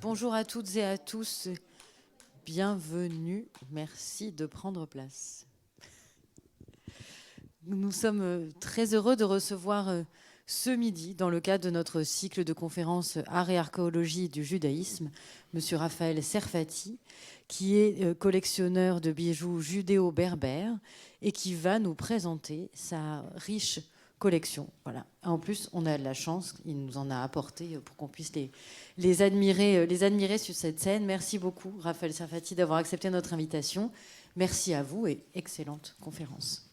Bonjour à toutes et à tous. Bienvenue. Merci de prendre place. Nous sommes très heureux de recevoir ce midi, dans le cadre de notre cycle de conférences Art et archéologie du judaïsme, M. Raphaël Serfati, qui est collectionneur de bijoux judéo-berbères et qui va nous présenter sa riche collection. Voilà. En plus, on a de la chance, il nous en a apporté pour qu'on puisse les admirer sur cette scène. Merci beaucoup, Raphaël Serfati, d'avoir accepté notre invitation. Merci à vous et excellente conférence.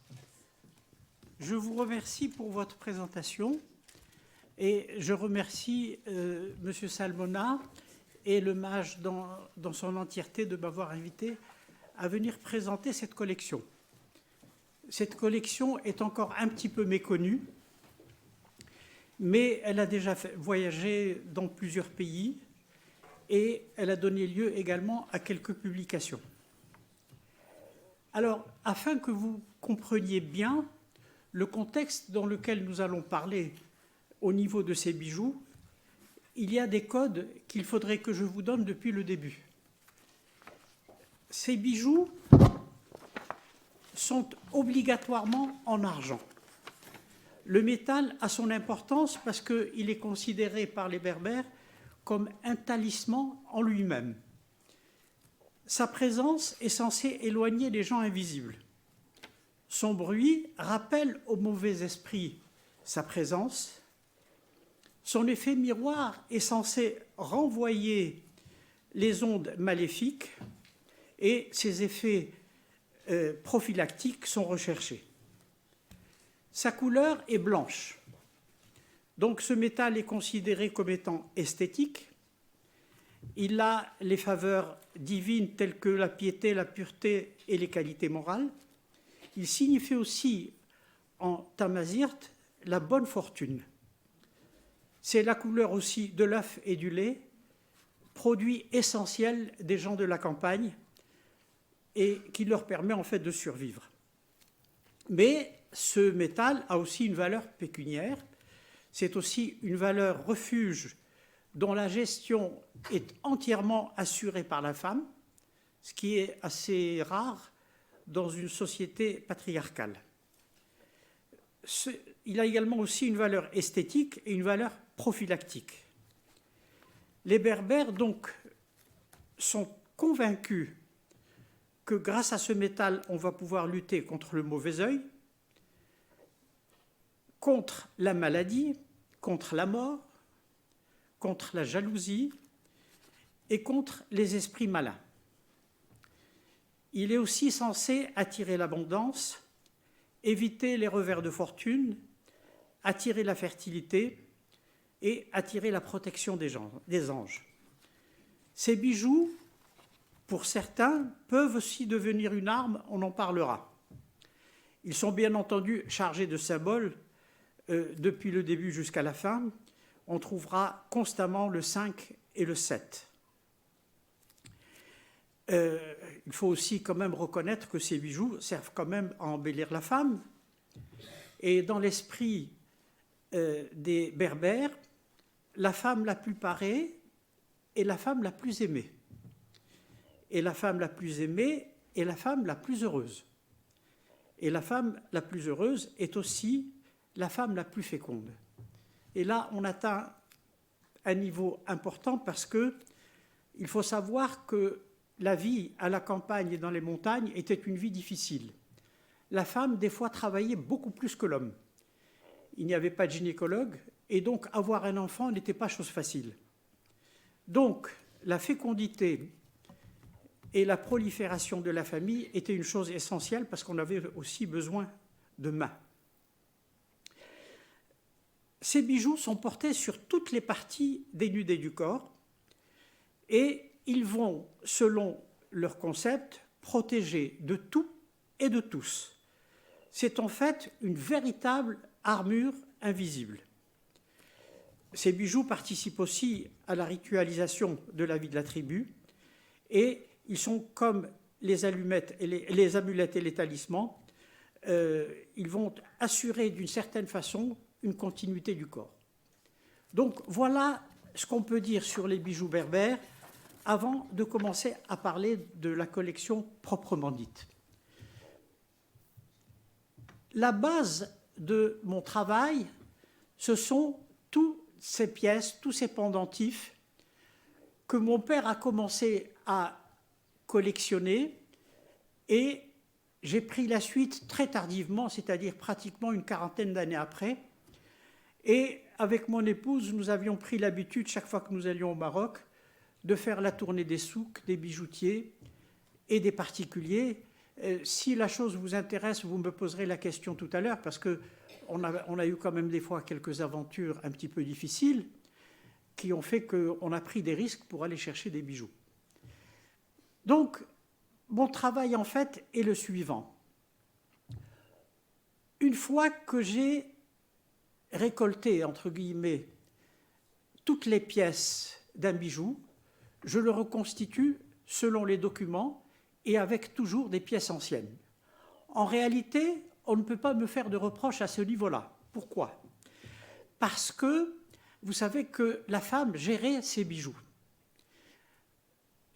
Je vous remercie pour votre présentation et je remercie M. Salmona et le MAJ dans son entièreté de m'avoir invité à venir présenter cette collection. Cette collection est encore un petit peu méconnue, mais elle a déjà voyagé dans plusieurs pays et elle a donné lieu également à quelques publications. Alors, afin que vous compreniez bien le contexte dans lequel nous allons parler au niveau de ces bijoux, il y a des codes qu'il faudrait que je vous donne depuis le début. Ces bijoux sont obligatoirement en argent. Le métal a son importance parce qu'il est considéré par les Berbères comme un talisman en lui-même. Sa présence est censée éloigner les gens invisibles. Son bruit rappelle au mauvais esprit sa présence. Son effet miroir est censé renvoyer les ondes maléfiques et ses effets prophylactiques sont recherchés. Sa couleur est blanche. Donc ce métal est considéré comme étant esthétique. Il a les faveurs divines telles que la piété, la pureté et les qualités morales. Il signifie aussi en tamazirt la bonne fortune. C'est la couleur aussi de l'œuf et du lait, produit essentiel des gens de la campagne et qui leur permet en fait de survivre. Mais ce métal a aussi une valeur pécuniaire. C'est aussi une valeur refuge dont la gestion est entièrement assurée par la femme, ce qui est assez rare dans une société patriarcale. Il a également aussi une valeur esthétique et une valeur prophylactique. Les Berbères, donc, sont convaincus que grâce à ce métal, on va pouvoir lutter contre le mauvais œil, contre la maladie, contre la mort, contre la jalousie et contre les esprits malins. Il est aussi censé attirer l'abondance, éviter les revers de fortune, attirer la fertilité et attirer la protection des anges. Ces bijoux, pour certains, peuvent aussi devenir une arme, on en parlera. Ils sont bien entendu chargés de symboles depuis le début jusqu'à la fin. On trouvera constamment le 5 et le 7. Il faut aussi quand même reconnaître que ces bijoux servent quand même à embellir la femme. Et dans l'esprit des Berbères, la femme la plus parée est la femme la plus aimée. Et la femme la plus aimée est la femme la plus heureuse. Et la femme la plus heureuse est aussi la femme la plus féconde. Et là, on atteint un niveau important parce qu'il faut savoir que la vie à la campagne et dans les montagnes était une vie difficile. La femme, des fois, travaillait beaucoup plus que l'homme. Il n'y avait pas de gynécologue, et donc avoir un enfant n'était pas chose facile. Donc, la fécondité et la prolifération de la famille étaient une chose essentielle parce qu'on avait aussi besoin de mains. Ces bijoux sont portés sur toutes les parties dénudées du corps et ils vont, selon leur concept, protéger de tout et de tous. C'est en fait une véritable armure invisible. Ces bijoux participent aussi à la ritualisation de la vie de la tribu et ils sont comme les amulettes et les talismans. Ils vont assurer d'une certaine façon une continuité du corps. Donc voilà ce qu'on peut dire sur les bijoux berbères avant de commencer à parler de la collection proprement dite. La base de mon travail, ce sont toutes ces pièces, tous ces pendentifs que mon père a commencé à collectionner et j'ai pris la suite très tardivement, c'est-à-dire pratiquement une quarantaine d'années après. Et avec mon épouse, nous avions pris l'habitude, chaque fois que nous allions au Maroc, de faire la tournée des souks, des bijoutiers et des particuliers. Si la chose vous intéresse, vous me poserez la question tout à l'heure, parce qu'on a eu quand même des fois quelques aventures un petit peu difficiles qui ont fait qu'on a pris des risques pour aller chercher des bijoux. Donc, mon travail, en fait, est le suivant. Une fois que j'ai récolté, entre guillemets, toutes les pièces d'un bijou, je le reconstitue selon les documents et avec toujours des pièces anciennes. En réalité, on ne peut pas me faire de reproche à ce niveau-là. Pourquoi? Parce que vous savez que la femme gérait ses bijoux.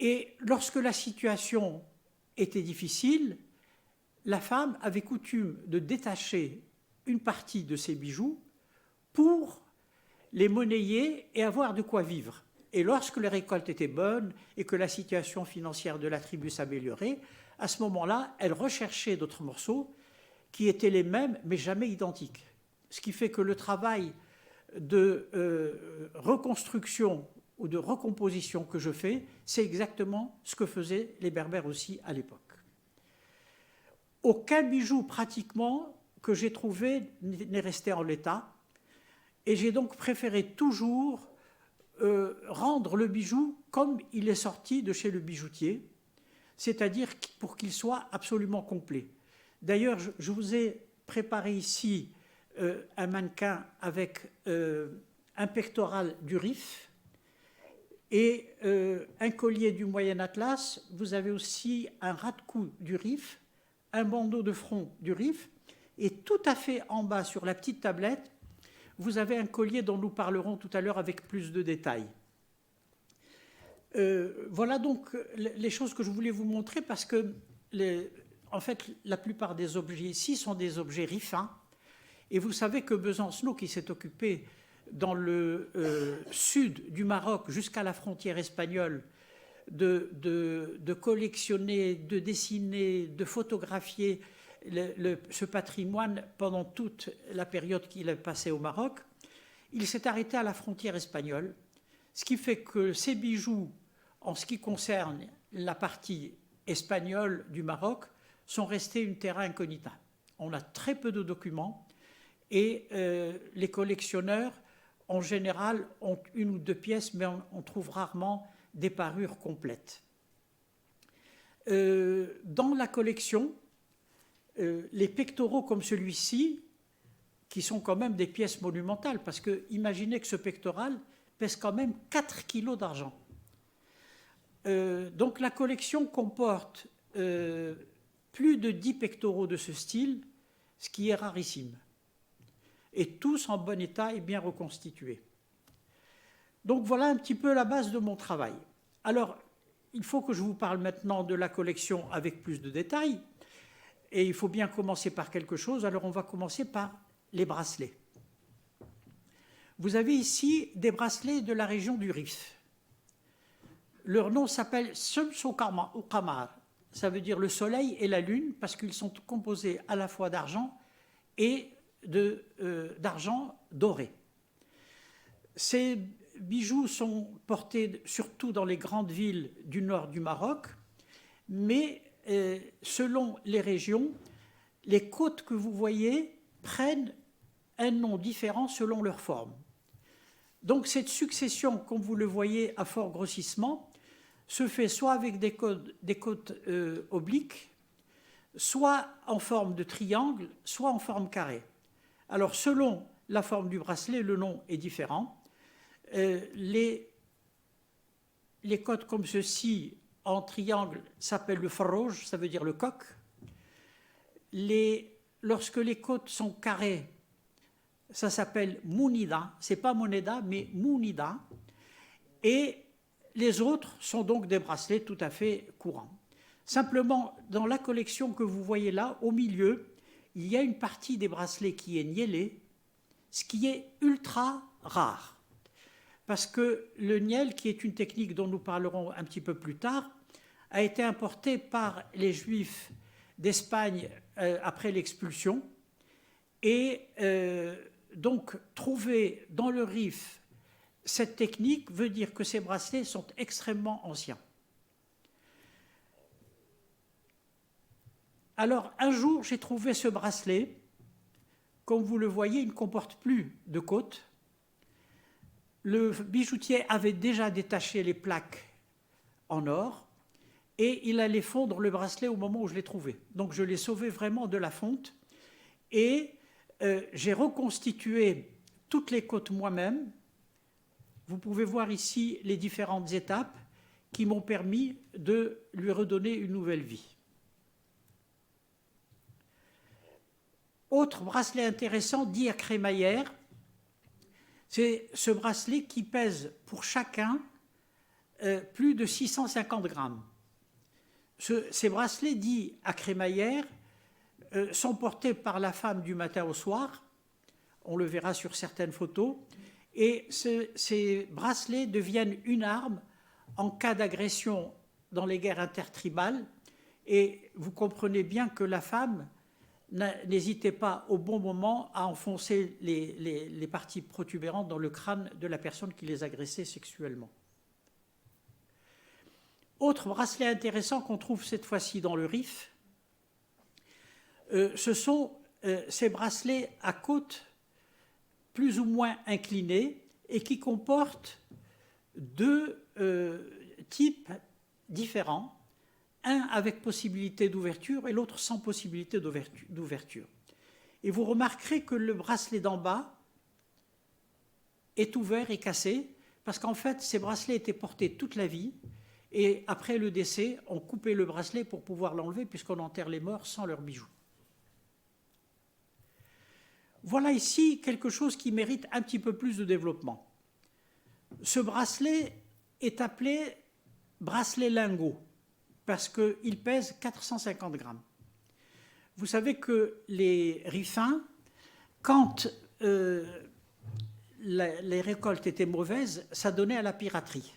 Et lorsque la situation était difficile, la femme avait coutume de détacher une partie de ses bijoux pour les monnayer et avoir de quoi vivre. Et lorsque les récoltes étaient bonnes et que la situation financière de la tribu s'améliorait, à ce moment-là, elle recherchait d'autres morceaux qui étaient les mêmes mais jamais identiques. Ce qui fait que le travail de reconstruction ou de recomposition que je fais, c'est exactement ce que faisaient les Berbères aussi à l'époque. Aucun bijou pratiquement que j'ai trouvé n'est resté en l'état et j'ai donc préféré toujours rendre le bijou comme il est sorti de chez le bijoutier, c'est-à-dire pour qu'il soit absolument complet. D'ailleurs, je vous ai préparé ici un mannequin avec un pectoral du Rif et un collier du Moyen Atlas. Vous avez aussi un ras de cou du Rif, un bandeau de front du Rif, et tout à fait en bas sur la petite tablette, vous avez un collier dont nous parlerons tout à l'heure avec plus de détails. Voilà donc les choses que je voulais vous montrer parce que, en fait, la plupart des objets ici sont des objets rifins. Et vous savez que Besancenot, qui s'est occupé dans le sud du Maroc jusqu'à la frontière espagnole de collectionner, de dessiner, de photographier ce patrimoine pendant toute la période qu'il a passée au Maroc, il s'est arrêté à la frontière espagnole, ce qui fait que ces bijoux, en ce qui concerne la partie espagnole du Maroc, sont restés une terra incognita. On a très peu de documents et les collectionneurs, en général, ont une ou deux pièces, mais on trouve rarement des parures complètes. Dans la collection, les pectoraux comme celui-ci, qui sont quand même des pièces monumentales, parce que imaginez que ce pectoral pèse quand même 4 kilos d'argent. Donc la collection comporte plus de 10 pectoraux de ce style, ce qui est rarissime. Et tous en bon état et bien reconstitués. Donc voilà un petit peu la base de mon travail. Alors, il faut que je vous parle maintenant de la collection avec plus de détails. Et il faut bien commencer par quelque chose. Alors on va commencer par les bracelets. Vous avez ici des bracelets de la région du Rif. Leur nom s'appelle Shams ou Qamar. Ça veut dire le soleil et la lune, parce qu'ils sont composés à la fois d'argent et d'argent doré. Ces bijoux sont portés surtout dans les grandes villes du nord du Maroc, mais selon les régions, les côtes que vous voyez prennent un nom différent selon leur forme. Donc cette succession, comme vous le voyez à fort grossissement, se fait soit avec des côtes obliques, soit en forme de triangle, soit en forme carrée. Alors selon la forme du bracelet, le nom est différent. Les côtes comme ceci, en triangle, s'appellent le farrouj, ça veut dire le coq. Lorsque les côtes sont carrées, ça s'appelle mounida, c'est pas moneda, mais mounida. Et les autres sont donc des bracelets tout à fait courants. Simplement, dans la collection que vous voyez là, au milieu, il y a une partie des bracelets qui est niellée, ce qui est ultra rare. Parce que le niel, qui est une technique dont nous parlerons un petit peu plus tard, a été importé par les Juifs d'Espagne après l'expulsion. Et donc, trouver dans le Rif cette technique veut dire que ces bracelets sont extrêmement anciens. Alors, un jour, j'ai trouvé ce bracelet. Comme vous le voyez, il ne comporte plus de côte. Le bijoutier avait déjà détaché les plaques en or et il allait fondre le bracelet au moment où je l'ai trouvé. Donc, je l'ai sauvé vraiment de la fonte et j'ai reconstitué toutes les côtes moi-même. Vous pouvez voir ici les différentes étapes qui m'ont permis de lui redonner une nouvelle vie. Autre bracelet intéressant, dit à crémaillère, c'est ce bracelet qui pèse pour chacun plus de 650 grammes. Ces bracelets dits à crémaillère sont portés par la femme du matin au soir, on le verra sur certaines photos, et ces bracelets deviennent une arme en cas d'agression dans les guerres intertribales, et vous comprenez bien que la femme n'hésitez pas au bon moment à enfoncer les parties protubérantes dans le crâne de la personne qui les agressait sexuellement. Autre bracelet intéressant qu'on trouve cette fois-ci dans le Rif, ce sont ces bracelets à côte plus ou moins inclinées et qui comportent deux types différents, un avec possibilité d'ouverture et l'autre sans possibilité d'ouverture. Et vous remarquerez que le bracelet d'en bas est ouvert et cassé, parce qu'en fait, ces bracelets étaient portés toute la vie, et après le décès, on coupait le bracelet pour pouvoir l'enlever, puisqu'on enterre les morts sans leurs bijoux. Voilà ici quelque chose qui mérite un petit peu plus de développement. Ce bracelet est appelé bracelet lingot, parce qu'il pèse 450 grammes. Vous savez que les rifins, quand les récoltes étaient mauvaises, ça donnait à la piraterie.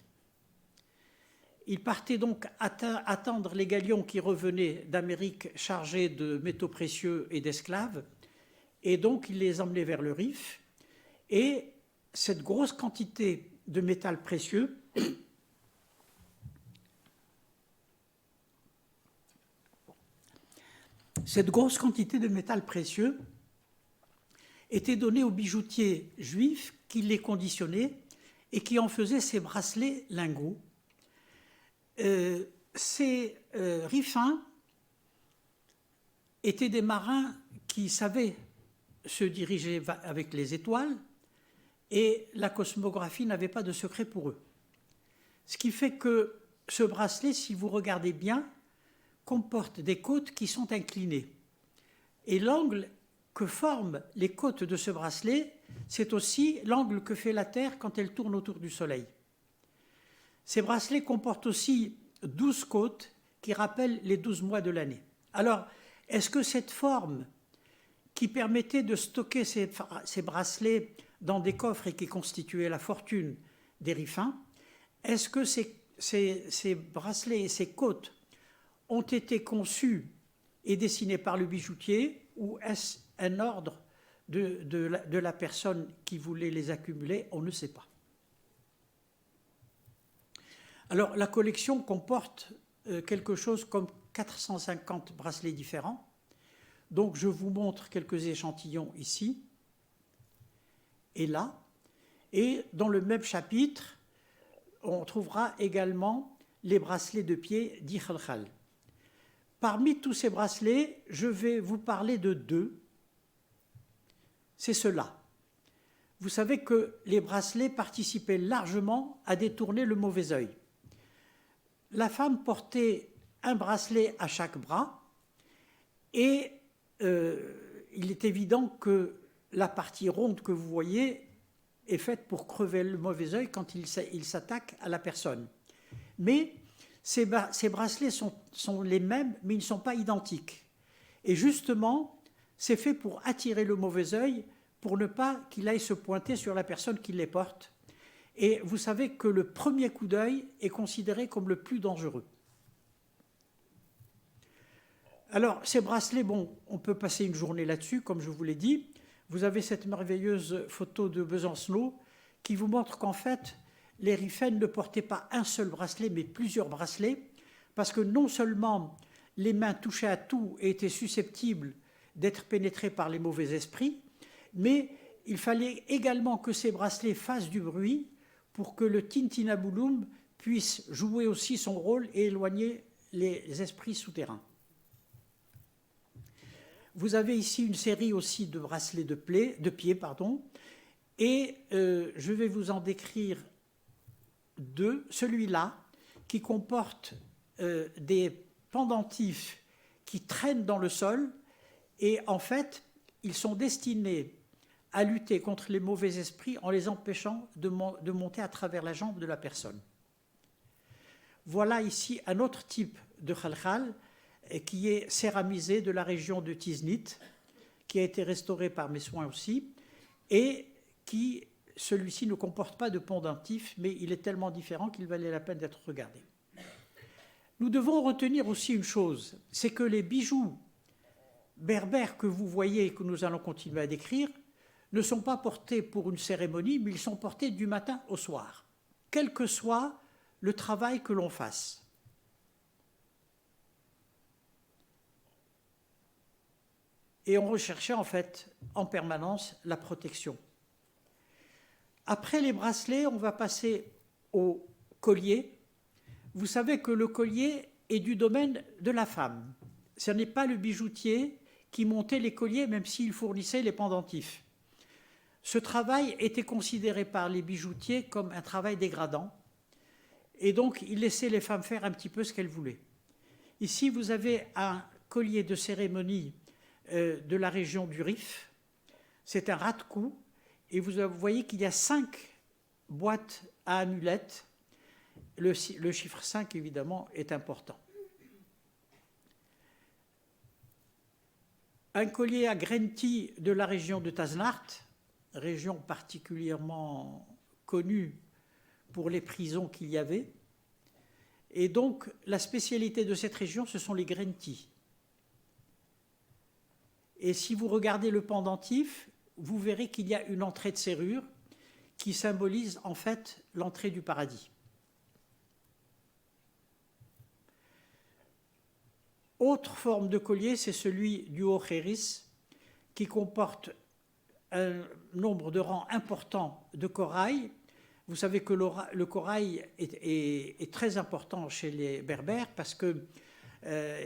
Ils partaient donc attendre les galions qui revenaient d'Amérique chargés de métaux précieux et d'esclaves, et donc ils les emmenaient vers le Rif, et cette grosse quantité de métal précieux était donnée aux bijoutiers juifs qui les conditionnaient et qui en faisaient ces bracelets lingots. Ces rifins étaient des marins qui savaient se diriger avec les étoiles et la cosmographie n'avait pas de secret pour eux. Ce qui fait que ce bracelet, si vous regardez bien, comporte des côtes qui sont inclinées. Et l'angle que forment les côtes de ce bracelet, c'est aussi l'angle que fait la Terre quand elle tourne autour du Soleil. Ces bracelets comportent aussi 12 côtes qui rappellent les 12 mois de l'année. Alors, est-ce que cette forme qui permettait de stocker ces bracelets dans des coffres et qui constituaient la fortune des rifins, est-ce que ces bracelets et ces côtes ont été conçus et dessinés par le bijoutier ou est-ce un ordre de la personne qui voulait les accumuler? On ne sait pas. Alors, la collection comporte quelque chose comme 450 bracelets différents. Donc, je vous montre quelques échantillons ici et là. Et dans le même chapitre, on trouvera également les bracelets de pied dits khalkhal. Parmi tous ces bracelets, je vais vous parler de deux. C'est cela. Vous savez que les bracelets participaient largement à détourner le mauvais œil. La femme portait un bracelet à chaque bras et il est évident que la partie ronde que vous voyez est faite pour crever le mauvais œil quand il s'attaque à la personne. Mais ces bracelets sont les mêmes, mais ils ne sont pas identiques. Et justement, c'est fait pour attirer le mauvais œil, pour ne pas qu'il aille se pointer sur la personne qui les porte. Et vous savez que le premier coup d'œil est considéré comme le plus dangereux. Alors, ces bracelets, bon, on peut passer une journée là-dessus, comme je vous l'ai dit. Vous avez cette merveilleuse photo de Besancenot qui vous montre qu'en fait, les Rifaines ne portaient pas un seul bracelet, mais plusieurs bracelets, parce que non seulement les mains touchaient à tout et étaient susceptibles d'être pénétrées par les mauvais esprits, mais il fallait également que ces bracelets fassent du bruit pour que le tintinabulum puisse jouer aussi son rôle et éloigner les esprits souterrains. Vous avez ici une série aussi de bracelets de pied, et je vais vous en décrire deux. Celui-là, qui comporte des pendentifs qui traînent dans le sol, et en fait, ils sont destinés à lutter contre les mauvais esprits en les empêchant de monter à travers la jambe de la personne. Voilà ici un autre type de khalkhal qui est céramisé de la région de Tiznit, qui a été restauré par mes soins aussi, et qui, celui-ci ne comporte pas de pendentif, mais il est tellement différent qu'il valait la peine d'être regardé. Nous devons retenir aussi une chose, c'est que les bijoux berbères que vous voyez et que nous allons continuer à décrire ne sont pas portés pour une cérémonie, mais ils sont portés du matin au soir, quel que soit le travail que l'on fasse. Et on recherchait en fait en permanence la protection. Après les bracelets, on va passer au collier. Vous savez que le collier est du domaine de la femme. Ce n'est pas le bijoutier qui montait les colliers, même s'il fournissait les pendentifs. Ce travail était considéré par les bijoutiers comme un travail dégradant, et donc ils laissaient les femmes faire un petit peu ce qu'elles voulaient. Ici, vous avez un collier de cérémonie de la région du Rif. C'est un ras de cou, et vous voyez qu'il y a 5 boîtes à amulettes. Le chiffre 5, évidemment, est important. Un collier à Grenti de la région de Taznart, région particulièrement connue pour les prisons qu'il y avait. Et donc, la spécialité de cette région, ce sont les Grenti. Et si vous regardez le pendentif, vous verrez qu'il y a une entrée de serrure qui symbolise en fait l'entrée du paradis. Autre forme de collier, c'est celui du Haut-Khéris, qui comporte un nombre de rangs important de corail. Vous savez que le corail est très important chez les Berbères parce que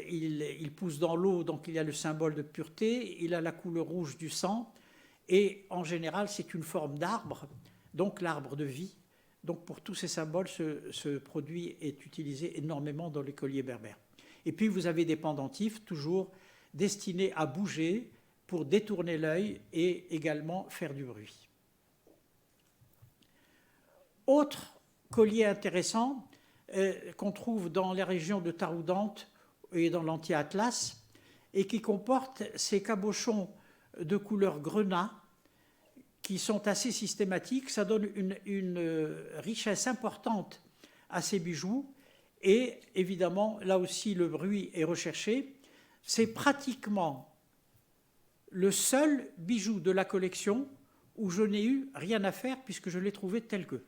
il pousse dans l'eau, donc il y a le symbole de pureté, il a la couleur rouge du sang, et en général c'est une forme d'arbre, donc l'arbre de vie. Donc pour tous ces symboles, ce produit est utilisé énormément dans les colliers berbères. Et puis vous avez des pendentifs toujours destinés à bouger pour détourner l'œil et également faire du bruit. Autre collier intéressant qu'on trouve dans les régions de Taroudante et dans l'anti-Atlas, et qui comporte ces cabochons de couleur grenat qui sont assez systématiques. Ça donne une richesse importante à ces bijoux, et évidemment, là aussi, le bruit est recherché. C'est pratiquement le seul bijou de la collection où je n'ai eu rien à faire puisque je l'ai trouvé tel que.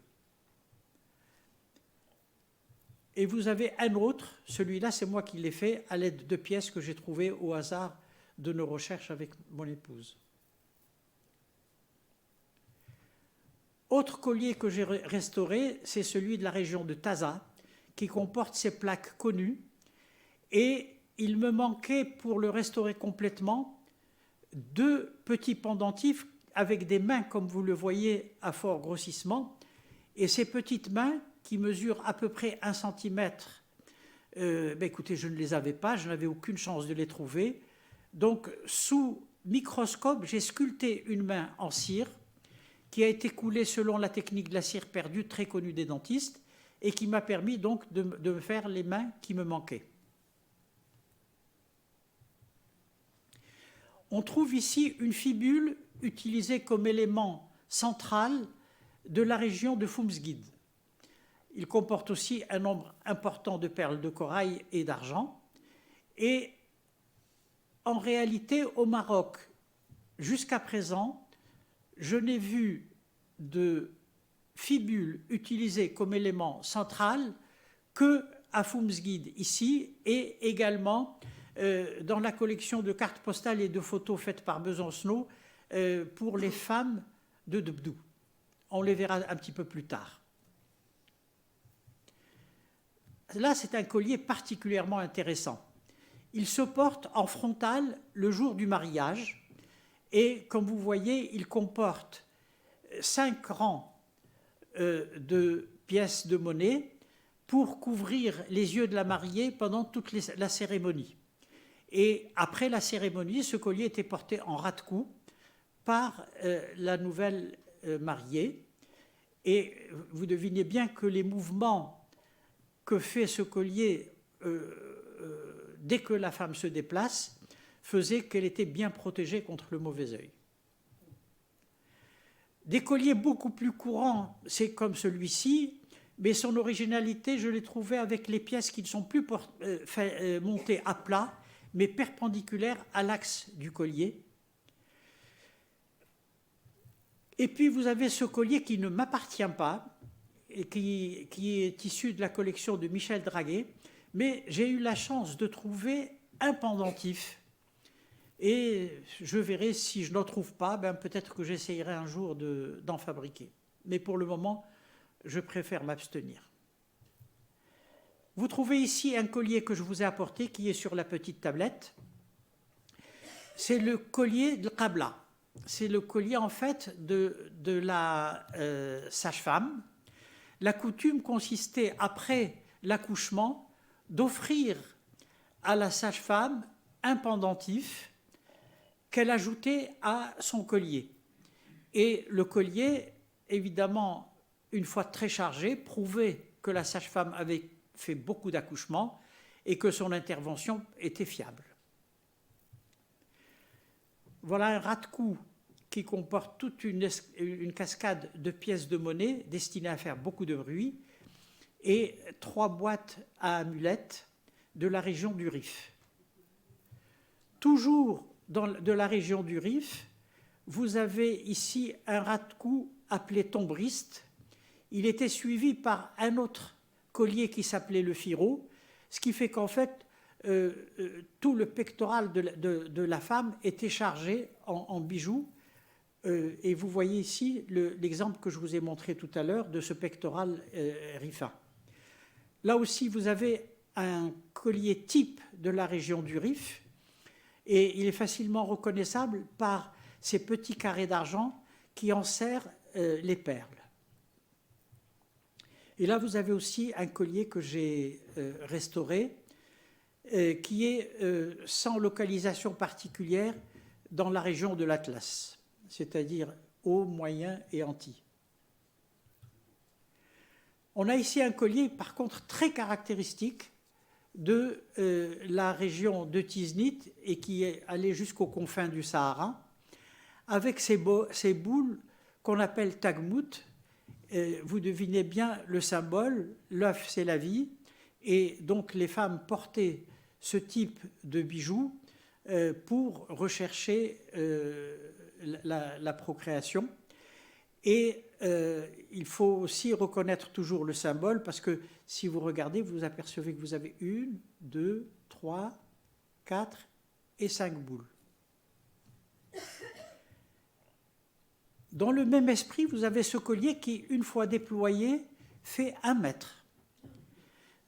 Et vous avez un autre, celui-là c'est moi qui l'ai fait à l'aide de pièces que j'ai trouvées au hasard de nos recherches avec mon épouse. Autre collier que j'ai restauré, c'est celui de la région de Taza, qui comporte ces plaques connues, et il me manquait pour le restaurer complètement 2 petits pendentifs avec des mains comme vous le voyez à fort grossissement, et ces petites mains qui mesurent à peu près 1 centimètre, écoutez, je ne les avais pas, je n'avais aucune chance de les trouver. Donc, sous microscope, j'ai sculpté une main en cire qui a été coulée selon la technique de la cire perdue, très connue des dentistes, et qui m'a permis donc de me faire les mains qui me manquaient. On trouve ici une fibule utilisée comme élément central de la région de Foumsguide. Il comporte aussi un nombre important de perles de corail et d'argent. Et en réalité, au Maroc, jusqu'à présent, je n'ai vu de fibule utilisée comme élément central qu'à Foumsguide ici, et également dans la collection de cartes postales et de photos faites par Besancenot pour les femmes de Debdou. On les verra un petit peu plus tard. Là, c'est un collier particulièrement intéressant. Il se porte en frontal le jour du mariage et, comme vous voyez, il comporte 5 rangs de pièces de monnaie pour couvrir les yeux de la mariée pendant toute la cérémonie. Et après la cérémonie, ce collier était porté en ras de cou par la nouvelle mariée. Et vous devinez bien que les mouvements que fait ce collier dès que la femme se déplace faisaient qu'elle était bien protégée contre le mauvais œil. Des colliers beaucoup plus courants, c'est comme celui-ci, mais son originalité, je l'ai trouvé avec les pièces qui ne sont plus montées à plat, mais perpendiculaires à l'axe du collier. Et puis vous avez ce collier qui ne m'appartient pas, et qui est issu de la collection de Michel Draguet, mais j'ai eu la chance de trouver un pendentif. Et je verrai si je n'en trouve pas, peut-être que j'essayerai un jour d'en fabriquer. Mais pour le moment, je préfère m'abstenir. Vous trouvez ici un collier que je vous ai apporté, qui est sur la petite tablette. C'est le collier de Qabla. C'est le collier, en fait, de la sage-femme. La coutume consistait, après l'accouchement, d'offrir à la sage-femme un pendentif qu'elle ajoutait à son collier. Et le collier, évidemment, une fois très chargé, prouvait que la sage-femme avait fait beaucoup d'accouchements et que son intervention était fiable. Voilà un ras de cou qui comporte toute une cascade de pièces de monnaie destinées à faire beaucoup de bruit et 3 boîtes à amulettes de la région du Rif. Toujours de la région du Rif, vous avez ici un ras de cou appelé tombriste. Il était suivi par un autre collier qui s'appelait le Firo, ce qui fait qu'en fait, tout le pectoral de la femme était chargé en bijoux. Et vous voyez ici l'exemple que je vous ai montré tout à l'heure de ce pectoral rifin. Là aussi, vous avez un collier type de la région du Rif, et il est facilement reconnaissable par ces petits carrés d'argent qui enserrent les perles. Et là, vous avez aussi un collier que j'ai restauré, qui est sans localisation particulière dans la région de l'Atlas, c'est-à-dire Haut, Moyen et Antilles. On a ici un collier, par contre, très caractéristique de la région de Tiznit et qui est allé jusqu'aux confins du Sahara, avec ces boules qu'on appelle tagmout. Vous devinez bien le symbole, l'œuf c'est la vie, et donc les femmes portaient ce type de bijoux pour rechercher la procréation. Et il faut aussi reconnaître toujours le symbole, parce que si vous regardez, vous apercevez que vous avez 1, 2, 3, 4 et 5 boules. Dans le même esprit, vous avez ce collier qui, une fois déployé, fait 1 mètre.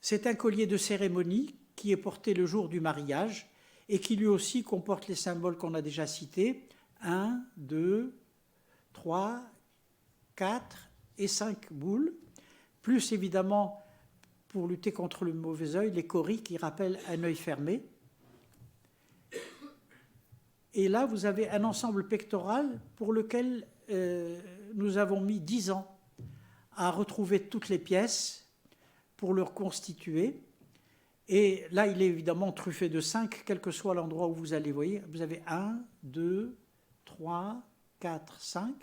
C'est un collier de cérémonie qui est porté le jour du mariage et qui lui aussi comporte les symboles qu'on a déjà cités, 1, 2, 3, 4 et 5 boules, plus évidemment, pour lutter contre le mauvais œil, les coris qui rappellent un œil fermé. Et là, vous avez un ensemble pectoral pour lequel nous avons mis 10 ans à retrouver toutes les pièces, pour le reconstituer. Et là, il est évidemment truffé de 5, quel que soit l'endroit où vous allez. Voyez, vous avez 1, 2, 3, 4, 5.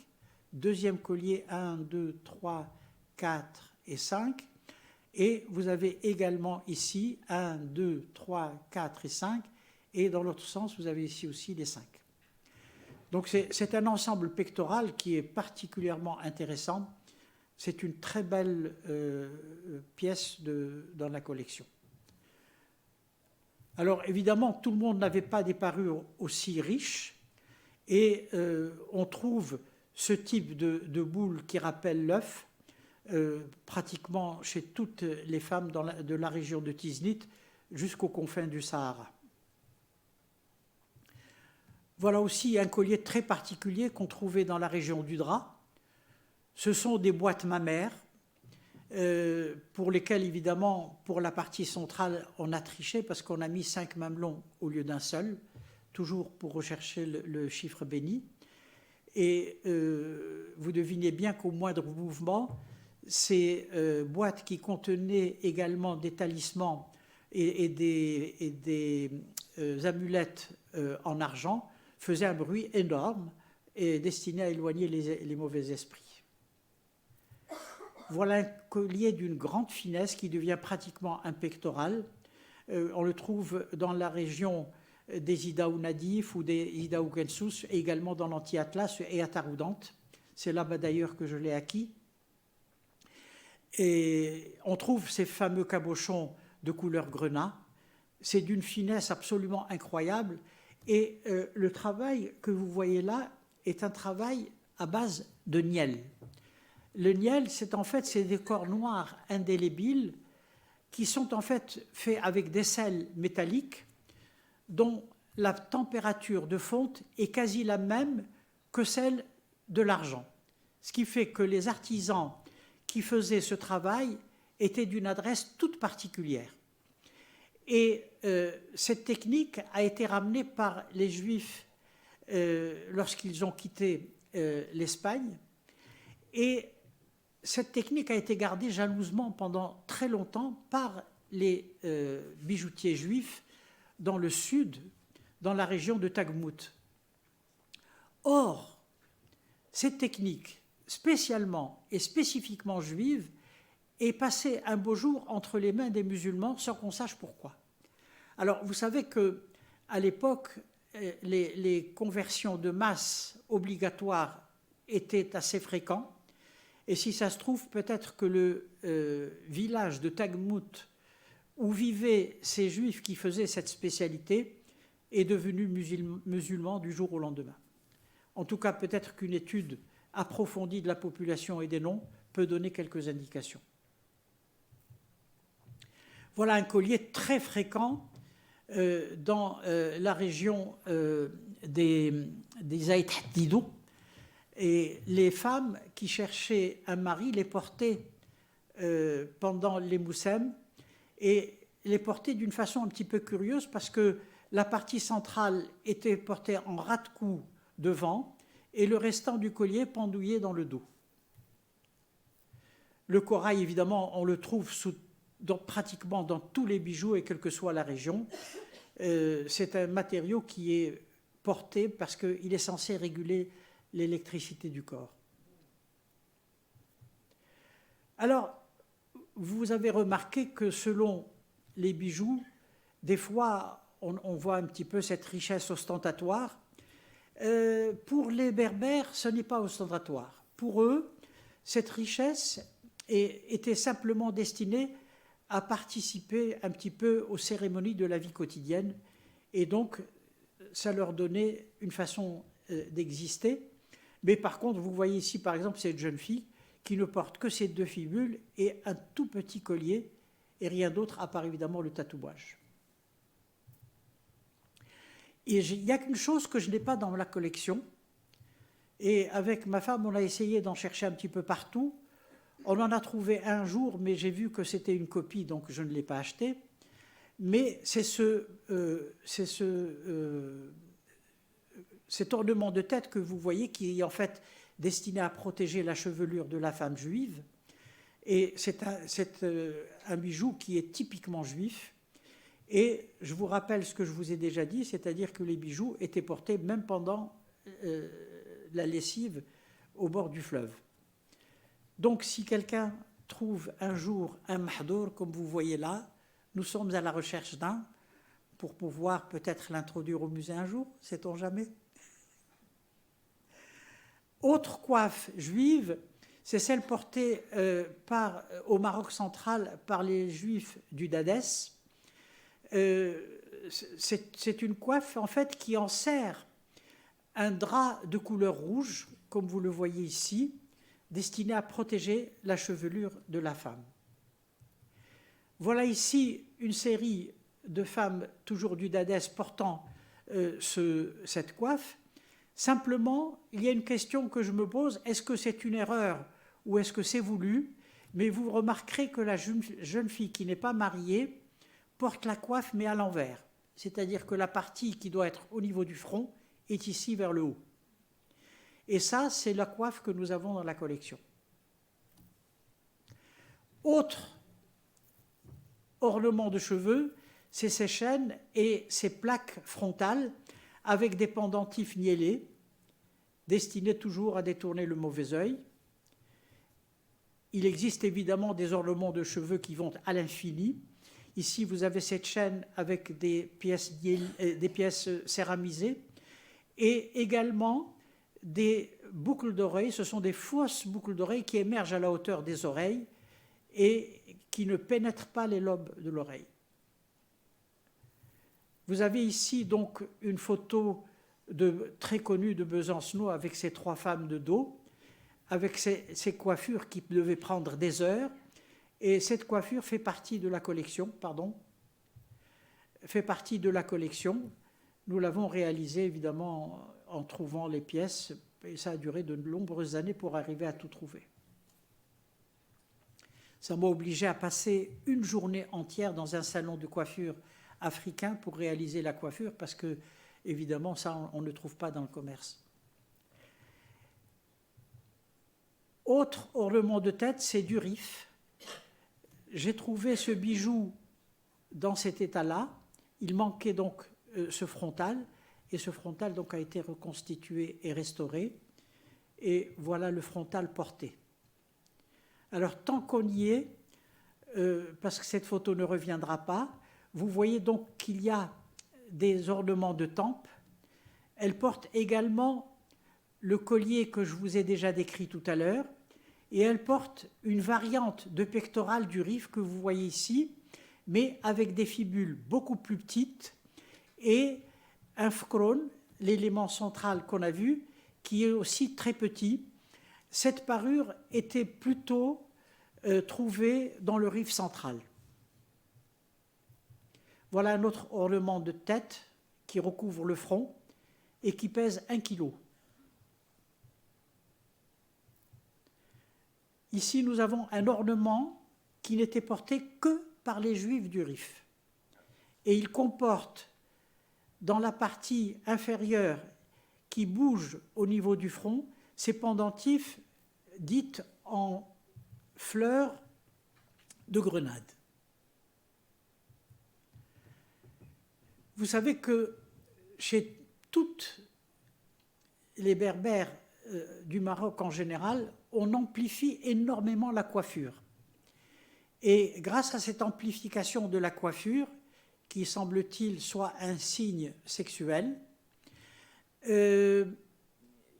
Deuxième collier, 1, 2, 3, 4 et 5. Et vous avez également ici 1, 2, 3, 4 et 5. Et dans l'autre sens, vous avez ici aussi les 5. Donc c'est un ensemble pectoral qui est particulièrement intéressant. C'est une très belle pièce dans la collection. Alors évidemment, tout le monde n'avait pas des parures aussi riches. Et on trouve ce type de boule qui rappelle l'œuf, pratiquement chez toutes les femmes de la région de Tiznit jusqu'aux confins du Sahara. Voilà aussi un collier très particulier qu'on trouvait dans la région du drap. Ce sont des boîtes mammaires pour lesquelles, évidemment, pour la partie centrale, on a triché parce qu'on a mis 5 mamelons au lieu d'un seul, toujours pour rechercher le chiffre béni. Et vous devinez bien qu'au moindre mouvement, ces boîtes qui contenaient également des talismans et des amulettes en argent faisaient un bruit énorme et destiné à éloigner les mauvais esprits. Voilà un collier d'une grande finesse qui devient pratiquement un pectoral. On le trouve dans la région des Idaou Nadif ou des Idaou Gensus et également dans l'Anti-Atlas et à Taroudante. C'est là-bas d'ailleurs que je l'ai acquis. Et on trouve ces fameux cabochons de couleur grenat. C'est d'une finesse absolument incroyable. Et le travail que vous voyez là est un travail à base de niel. Le niel, c'est en fait ces décors noirs indélébiles qui sont en fait faits avec des sels métalliques dont la température de fonte est quasi la même que celle de l'argent. Ce qui fait que les artisans qui faisaient ce travail étaient d'une adresse toute particulière. Et cette technique a été ramenée par les Juifs lorsqu'ils ont quitté l'Espagne. Et cette technique a été gardée jalousement pendant très longtemps par les bijoutiers juifs dans le sud, dans la région de Tagmout. Or, cette technique, spécialement et spécifiquement juive, est passée un beau jour entre les mains des musulmans sans qu'on sache pourquoi. Alors, vous savez qu'à l'époque, les conversions de masse obligatoires étaient assez fréquentes. Et si ça se trouve, peut-être que le village de Tagmout, où vivaient ces juifs qui faisaient cette spécialité, est devenu musulman du jour au lendemain. En tout cas, peut-être qu'une étude approfondie de la population et des noms peut donner quelques indications. Voilà un collier très fréquent dans la région des Aït Didou. Et les femmes qui cherchaient un mari les portaient pendant les moussem et les portaient d'une façon un petit peu curieuse parce que la partie centrale était portée en ras de cou devant et le restant du collier pendouillé dans le dos. Le corail, évidemment, on le trouve pratiquement dans tous les bijoux et quelle que soit la région. C'est un matériau qui est porté parce qu'il est censé réguler l'électricité du corps. Alors, vous avez remarqué que selon les bijoux, des fois, on voit un petit peu cette richesse ostentatoire. Pour les Berbères, ce n'est pas ostentatoire. Pour eux, cette richesse était simplement destinée à participer un petit peu aux cérémonies de la vie quotidienne. Et donc, ça leur donnait une façon d'exister. Mais par contre, vous voyez ici, par exemple, cette jeune fille qui ne porte que ces 2 fibules et un tout petit collier et rien d'autre à part évidemment le tatouage. Et il n'y a qu'une chose que je n'ai pas dans la collection. Et avec ma femme, on a essayé d'en chercher un petit peu partout. On en a trouvé un jour, mais j'ai vu que c'était une copie, donc je ne l'ai pas acheté. Mais c'est cet ornement de tête que vous voyez qui est en fait destiné à protéger la chevelure de la femme juive. Et c'est un bijou qui est typiquement juif. Et je vous rappelle ce que je vous ai déjà dit, c'est-à-dire que les bijoux étaient portés même pendant la lessive au bord du fleuve. Donc si quelqu'un trouve un jour un mahdour, comme vous voyez là, nous sommes à la recherche d'un, pour pouvoir peut-être l'introduire au musée un jour, sait-on jamais. Autre coiffe juive, c'est celle portée au Maroc central par les juifs du Dadès. C'est une coiffe en fait qui enserre un drap de couleur rouge, comme vous le voyez ici, destiné à protéger la chevelure de la femme. Voilà ici une série de femmes toujours du Dadès portant cette coiffe. Simplement, il y a une question que je me pose, est-ce que c'est une erreur ou est-ce que c'est voulu? Mais vous remarquerez que la jeune fille qui n'est pas mariée porte la coiffe mais à l'envers. C'est-à-dire que la partie qui doit être au niveau du front est ici vers le haut. Et ça, c'est la coiffe que nous avons dans la collection. Autre ornement de cheveux, c'est ces chaînes et ces plaques frontales avec des pendentifs niellés, destinés toujours à détourner le mauvais œil. Il existe évidemment des ornements de cheveux qui vont à l'infini. Ici, vous avez cette chaîne avec des pièces céramisées et également des boucles d'oreilles. Ce sont des fausses boucles d'oreilles qui émergent à la hauteur des oreilles et qui ne pénètrent pas les lobes de l'oreille. Vous avez ici donc une photo très connue de Besancenot avec ces trois femmes de dos, avec ces coiffures qui devaient prendre des heures. Et cette coiffure fait partie de la collection, Nous l'avons réalisée évidemment en trouvant les pièces, et ça a duré de nombreuses années pour arriver à tout trouver. Ça m'a obligé à passer une journée entière dans un salon de coiffure africain pour réaliser la coiffure, parce que, évidemment, ça, on ne trouve pas dans le commerce. Autre ornement de tête, c'est du rif. J'ai trouvé ce bijou dans cet état-là. Il manquait donc ce frontal, et ce frontal donc a été reconstitué et restauré. Et voilà le frontal porté. Alors, tant qu'on y est, parce que cette photo ne reviendra pas, vous voyez donc qu'il y a des ornements de tempe. Elle porte également le collier que je vous ai déjà décrit tout à l'heure, et elle porte une variante de pectoral du rif que vous voyez ici, mais avec des fibules beaucoup plus petites et un fkron, l'élément central qu'on a vu, qui est aussi très petit. Cette parure était plutôt trouvée dans le rif central. Voilà un autre ornement de tête qui recouvre le front et qui pèse 1 kg. Ici, nous avons un ornement qui n'était porté que par les juifs du Rif. Et il comporte, dans la partie inférieure qui bouge au niveau du front, ces pendentifs dites en fleurs de grenade. Vous savez que chez toutes les berbères du Maroc en général, on amplifie énormément la coiffure. Et grâce à cette amplification de la coiffure, qui semble-t-il soit un signe sexuel, il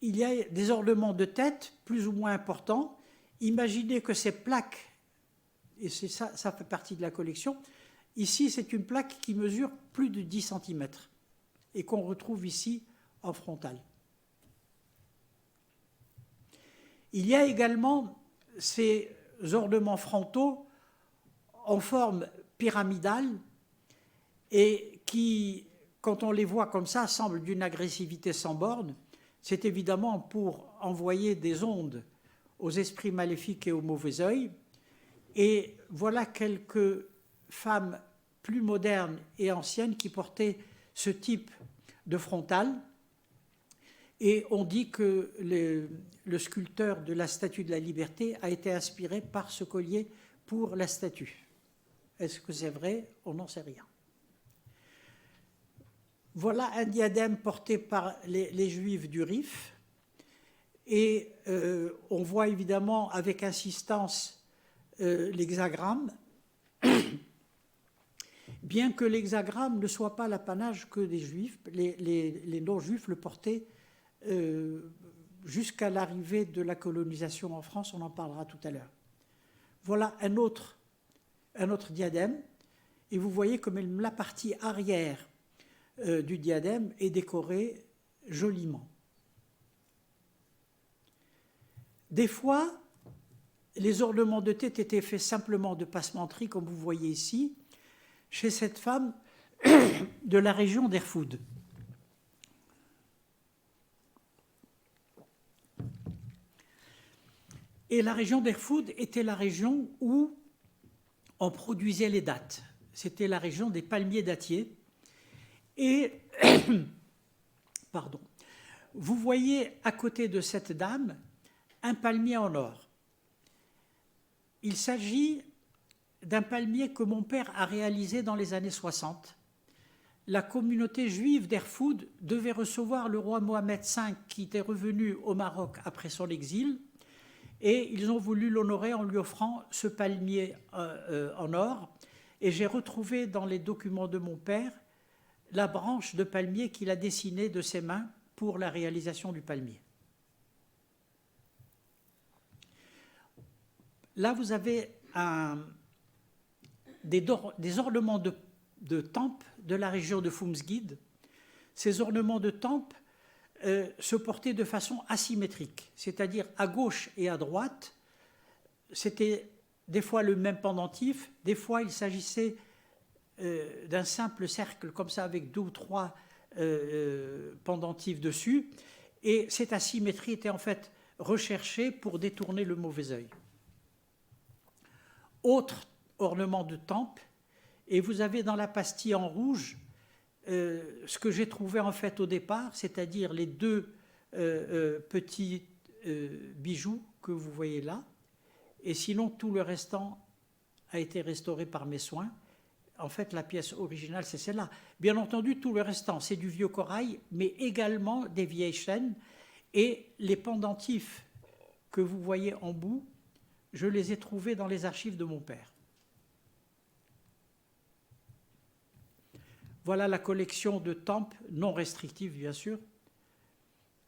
y a des ornements de tête plus ou moins importants. Imaginez que ces plaques, et ça fait partie de la collection, ici c'est une plaque qui mesure plus de 10 cm et qu'on retrouve ici en frontal. Il y a également ces ornements frontaux en forme pyramidale et qui, quand on les voit comme ça, semblent d'une agressivité sans borne. C'est évidemment pour envoyer des ondes aux esprits maléfiques et aux mauvais œil. Et voilà quelques femmes plus modernes et anciennes qui portaient ce type de frontal, Et on dit que le sculpteur de la Statue de la Liberté a été inspiré par ce collier pour la statue. Est-ce que c'est vrai? On n'en sait rien. Voilà un diadème porté par les Juifs du Rif. Et on voit évidemment avec insistance l'hexagramme, bien que l'hexagramme ne soit pas l'apanage que des Juifs. Les non-Juifs le portaient jusqu'à l'arrivée de la colonisation en France, on en parlera tout à l'heure. Voilà un autre diadème, et vous voyez comme la partie arrière du diadème est décorée joliment. Des fois, les ornements de tête étaient faits simplement de passementerie, comme vous voyez ici, chez cette femme de la région d'Erfoud. Et la région d'Erfoud était la région où on produisait les dattes. C'était la région des palmiers dattiers. Et, pardon, vous voyez à côté de cette dame un palmier en or. Il s'agit d'un palmier que mon père a réalisé dans les années 60. La communauté juive d'Erfoud devait recevoir le roi Mohamed V qui était revenu au Maroc après son exil. Et ils ont voulu l'honorer en lui offrant ce palmier en or. Et j'ai retrouvé dans les documents de mon père la branche de palmier qu'il a dessinée de ses mains pour la réalisation du palmier. Là, vous avez des ornements de tempes de la région de Foumsguide. Ces ornements de tempes se portaient de façon asymétrique, c'est-à-dire à gauche et à droite. C'était des fois le même pendentif, des fois il s'agissait d'un simple cercle comme ça avec 2 ou 3 pendentifs dessus, et cette asymétrie était en fait recherchée pour détourner le mauvais œil. Autre ornement de temple, et vous avez dans la pastille en rouge ce que j'ai trouvé en fait au départ, c'est-à-dire les 2 petits bijoux que vous voyez là, et sinon tout le restant a été restauré par mes soins. En fait, la pièce originale, c'est celle-là. Bien entendu, tout le restant, c'est du vieux corail, mais également des vieilles chaînes, et les pendentifs que vous voyez en bout, je les ai trouvés dans les archives de mon père. Voilà la collection de tempes non restrictives, bien sûr.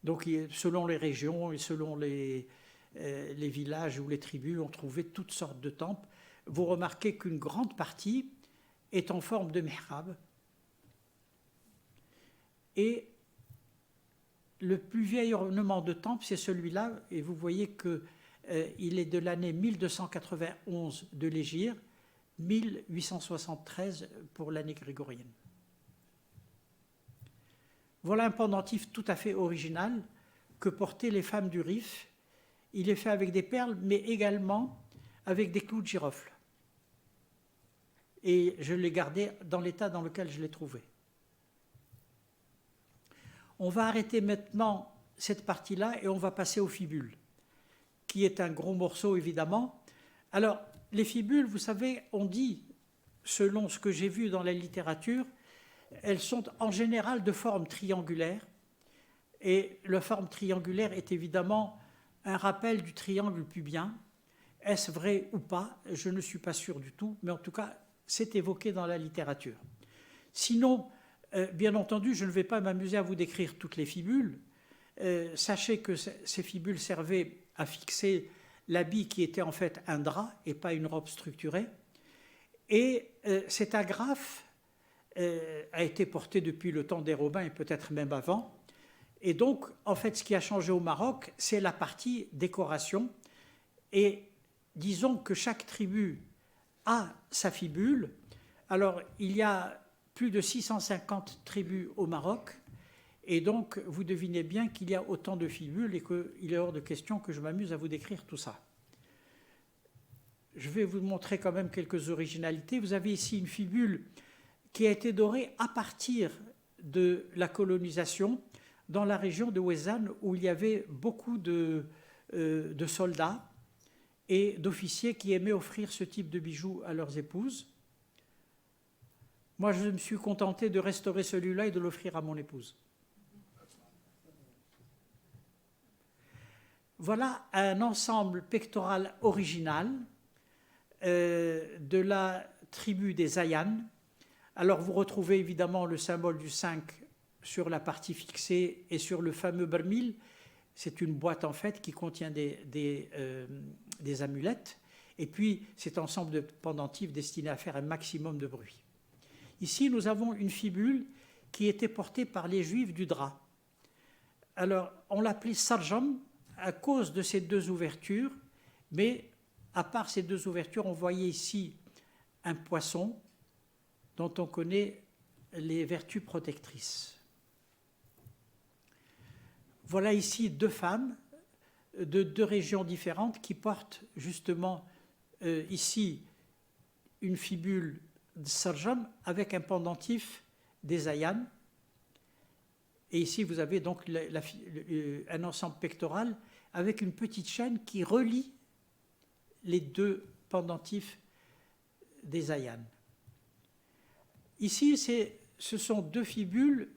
Donc, selon les régions et selon les villages ou les tribus, on trouvait toutes sortes de tempes. Vous remarquez qu'une grande partie est en forme de mihrab. Et le plus vieil ornement de temple, c'est celui-là. Et vous voyez qu'il est de l'année 1291 de l'Hégire, 1873 pour l'année grégorienne. Voilà un pendentif tout à fait original que portaient les femmes du Rif. Il est fait avec des perles, mais également avec des clous de girofle. Et je l'ai gardé dans l'état dans lequel je l'ai trouvé. On va arrêter maintenant cette partie-là et on va passer aux fibules, qui est un gros morceau évidemment. Alors, les fibules, vous savez, on dit, selon ce que j'ai vu dans la littérature, elles sont en général de forme triangulaire, et la forme triangulaire est évidemment un rappel du triangle pubien. Est-ce vrai ou pas? Je ne suis pas sûr du tout, mais en tout cas, c'est évoqué dans la littérature. Sinon, bien entendu, je ne vais pas m'amuser à vous décrire toutes les fibules. Sachez que ces fibules servaient à fixer l'habit qui était en fait un drap et pas une robe structurée. Et cet agrafe a été porté depuis le temps des Romains et peut-être même avant. Et donc, en fait, ce qui a changé au Maroc, c'est la partie décoration. Et disons que chaque tribu a sa fibule. Alors, il y a plus de 650 tribus au Maroc. Et donc, vous devinez bien qu'il y a autant de fibules et qu'il est hors de question que je m'amuse à vous décrire tout ça. Je vais vous montrer quand même quelques originalités. Vous avez ici une fibule qui a été dorée à partir de la colonisation dans la région de Ouezane où il y avait beaucoup de soldats et d'officiers qui aimaient offrir ce type de bijoux à leurs épouses. Moi, je me suis contenté de restaurer celui-là et de l'offrir à mon épouse. Voilà un ensemble pectoral original de la tribu des Ayans. Alors vous retrouvez évidemment le symbole du 5 sur la partie fixée et sur le fameux barmil. C'est une boîte en fait qui contient des amulettes. Et puis cet ensemble de pendentifs destiné à faire un maximum de bruit. Ici nous avons une fibule qui était portée par les Juifs du drap. Alors on l'appelait sarjam à cause de ces deux ouvertures, mais à part ces deux ouvertures, on voyait ici un poisson dont on connaît les vertus protectrices. Voilà ici deux femmes de deux régions différentes qui portent justement ici une fibule de sarjam avec un pendentif des Ayans. Et ici, vous avez donc un ensemble pectoral avec une petite chaîne qui relie les deux pendentifs des Ayans. Ici, ce sont deux fibules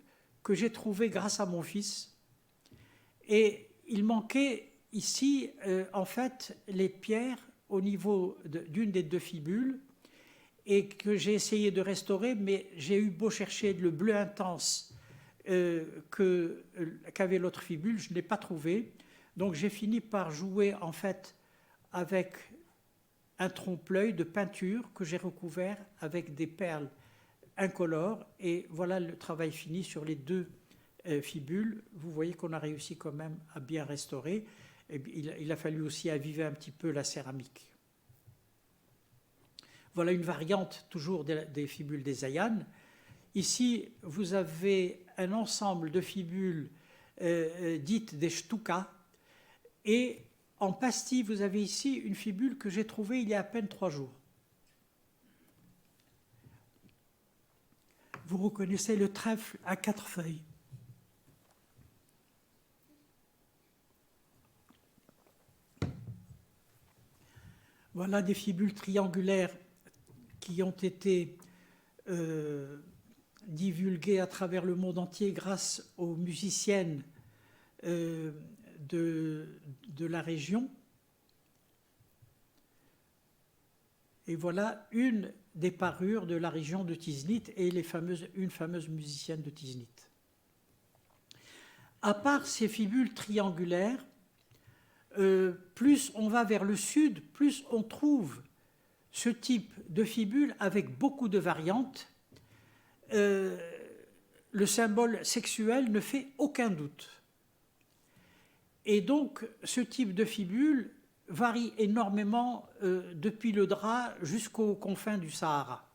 que j'ai trouvées grâce à mon fils. Et il manquait ici, en fait, les pierres au niveau d'une des deux fibules et que j'ai essayé de restaurer, mais j'ai eu beau chercher le bleu intense qu'avait l'autre fibule, je ne l'ai pas trouvé. Donc j'ai fini par jouer en fait avec un trompe-l'œil de peinture que j'ai recouvert avec des perles incolores. Et voilà le travail fini sur les deux fibules. Vous voyez qu'on a réussi quand même à bien restaurer. Et il a fallu aussi aviver un petit peu la céramique. Voilà une variante toujours des fibules des Ayans. Ici, vous avez un ensemble de fibules dites des shtuka. Et en pastille, vous avez ici une fibule que j'ai trouvée il y a à peine 3 jours. Vous reconnaissez le trèfle à 4 feuilles. Voilà des fibules triangulaires qui ont été divulguées à travers le monde entier grâce aux musiciennes de la région. Et voilà une des parures de la région de Tiznit et une fameuse musicienne de Tiznit. À part ces fibules triangulaires, plus on va vers le sud, plus on trouve ce type de fibule avec beaucoup de variantes. Le symbole sexuel ne fait aucun doute. Et donc, ce type de fibule varie énormément depuis le drap jusqu'aux confins du Sahara.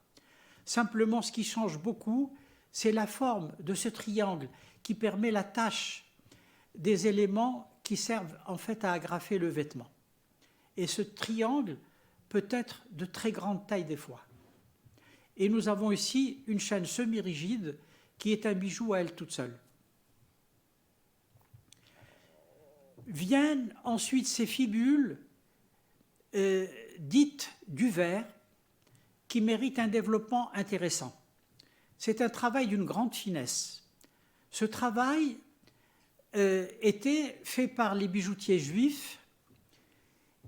Simplement, ce qui change beaucoup, c'est la forme de ce triangle qui permet l'attache des éléments qui servent en fait à agrafer le vêtement. Et ce triangle peut être de très grande taille des fois. Et nous avons ici une chaîne semi-rigide qui est un bijou à elle toute seule. Viennent ensuite ces fibules dites du verre qui méritent un développement intéressant. C'est un travail d'une grande finesse. Ce travail était fait par les bijoutiers juifs